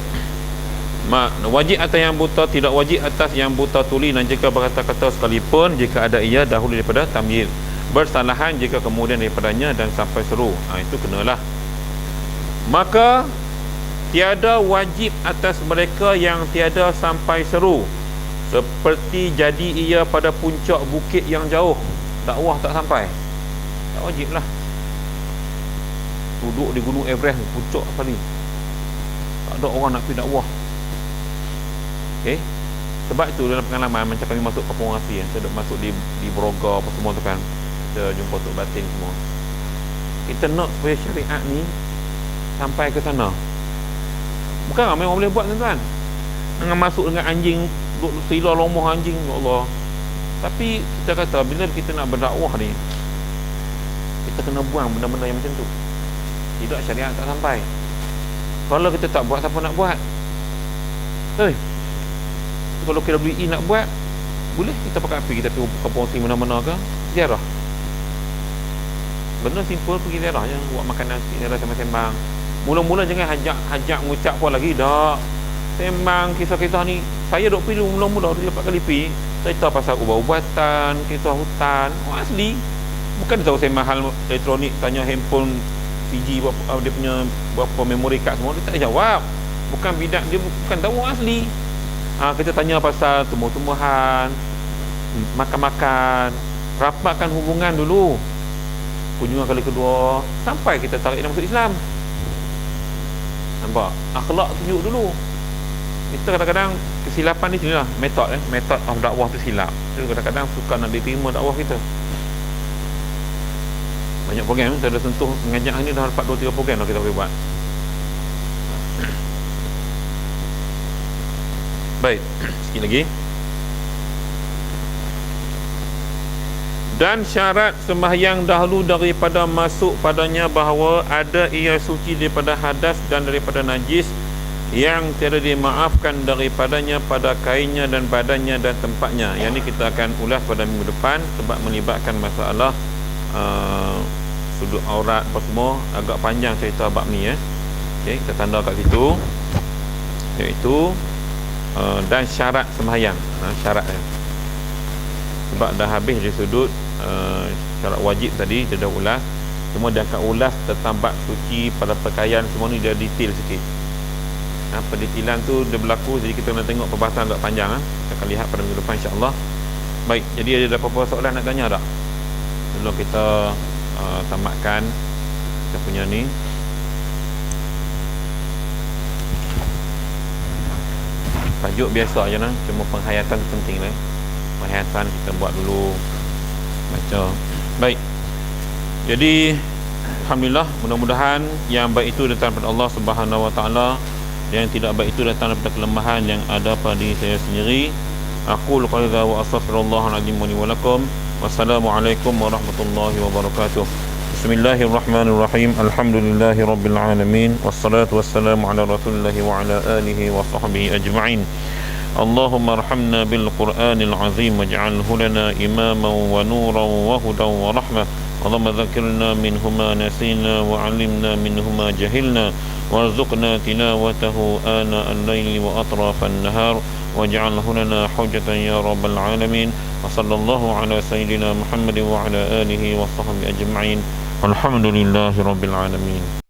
Wajib atas yang buta, tidak wajib atas yang buta tuli, dan jika berkata-kata sekalipun, jika ada ia dahulu daripada tamyiz, bersalahan jika kemudian daripadanya dan sampai seru, itu kenalah. Maka tiada wajib atas mereka yang tiada sampai seru, seperti jadi ia pada puncak bukit yang jauh, dakwah tak sampai, tak wajib lah. Duduk di gunung Everest, puncak sekali, tak ada orang nak pergi dakwah. Okay? Sebab itu dalam pengalaman macam kami masuk Kampung Asri, saya duduk masuk di Broga apa semua tu kan, kita jumpa Tok Batin semua. Kita nak supaya syariat ni sampai ke sana. Bukan ramai orang boleh buat tuan-tuan. Dengan masuk dengan anjing, duduk sila lomoh anjing, ya Allah. Tapi kita kata bila kita nak berdakwah ni, kita kena buang benda-benda yang macam tu. Tidak, syariat tak sampai. Kalau kita tak buat, siapa nak buat? Kalau KWI nak buat, boleh kita pakai api, kita pergi kampung Asri mana-mana ke ziarah. Benda simple, pergi ziarah je, buat makanan ziarah sembang-sembang. Mula-mula jangan hajak mengucap apa lagi dah. Sembang kisah-kisah ni. Saya duk pergi mula-mula dulu 4 kali pergi, cerita pasal ubat-ubatan, kisah hutan, asli. Bukan tahu sembang hal elektronik, tanya handphone PG dia punya berapa memory card semua, dia tak jawab. Bukan bidang dia, bukan tahu asli. Kita tanya pasal tumbuh-tumbuhan, makan-makan, rapatkan hubungan dulu. Kunjungan kali kedua sampai kita tarik dia masuk Islam. Nampak? Akhlak tunjuk dulu. Kita kadang-kadang kesilapan di sini lah, metod of dakwah tu silap. Jadi kadang-kadang suka nak diterima dakwah kita. Banyak program, saya dah sentuh mengajak ni dah dapat 2-3 program dah kita boleh buat. Baik, sikit lagi. Dan syarat sembahyang dahulu daripada masuk padanya bahawa ada ia suci daripada hadas dan daripada najis yang tiada dimaafkan daripadanya pada kainnya dan badannya dan tempatnya. Yang ini kita akan ulas pada minggu depan sebab melibatkan masalah sudut aurat apa semua, agak panjang cerita bab ni. Okay, kita tanda kat situ, iaitu dan syarat sembahyang. Syarat sebab dah habis di sudut syarat wajib tadi dia dah ulas. Cuma dia akan ulas tentang bab suci pada pakaian, semua ni dia detail sikit. Pendetailan tu dia berlaku, jadi kita nak tengok perbahasan agak panjang. Kita akan lihat pada minggu depan insya-Allah. Baik, jadi ada apa-apa soalan nak tanya tak? Sebelum kita tamatkan kita punya ni. Tajuk biasa je lah, cuma penghayatan tu penting lah. Penghayatan kita buat dulu, baca. Baik, jadi alhamdulillah, mudah-mudahan yang baik itu datang daripada Allah Subhanahu Wa Taala, yang tidak baik itu datang daripada kelemahan yang ada pada diri saya sendiri. Aqulu qawli hadza wa astaghfirullahal azim li wa lakum. Wassalamualaikum warahmatullahi wabarakatuh. Bismillahirrahmanirrahim. Alhamdulillahi rabbil alamin. Wassalatu wassalamu ala rasulillahi wa ala alihi wa sahbihi ajma'in. Allahumma arhamna bil Qur'anil azim waj'alhu lana imaman wa nuran wa hudan wa rahmah. Allahumma dzakirna minhu ma nasina wa 'allimna minhu ma jahilna warzuqna tilawatahu ana al-laili wa atrafan nahar waj'alhu lana hujjatan ya rabbal alamin. Wa sallallahu ala sayyidina Muhammadin wa ala alihi wa sahbihi ajma'in. Alhamdulillahi rabbil alamin.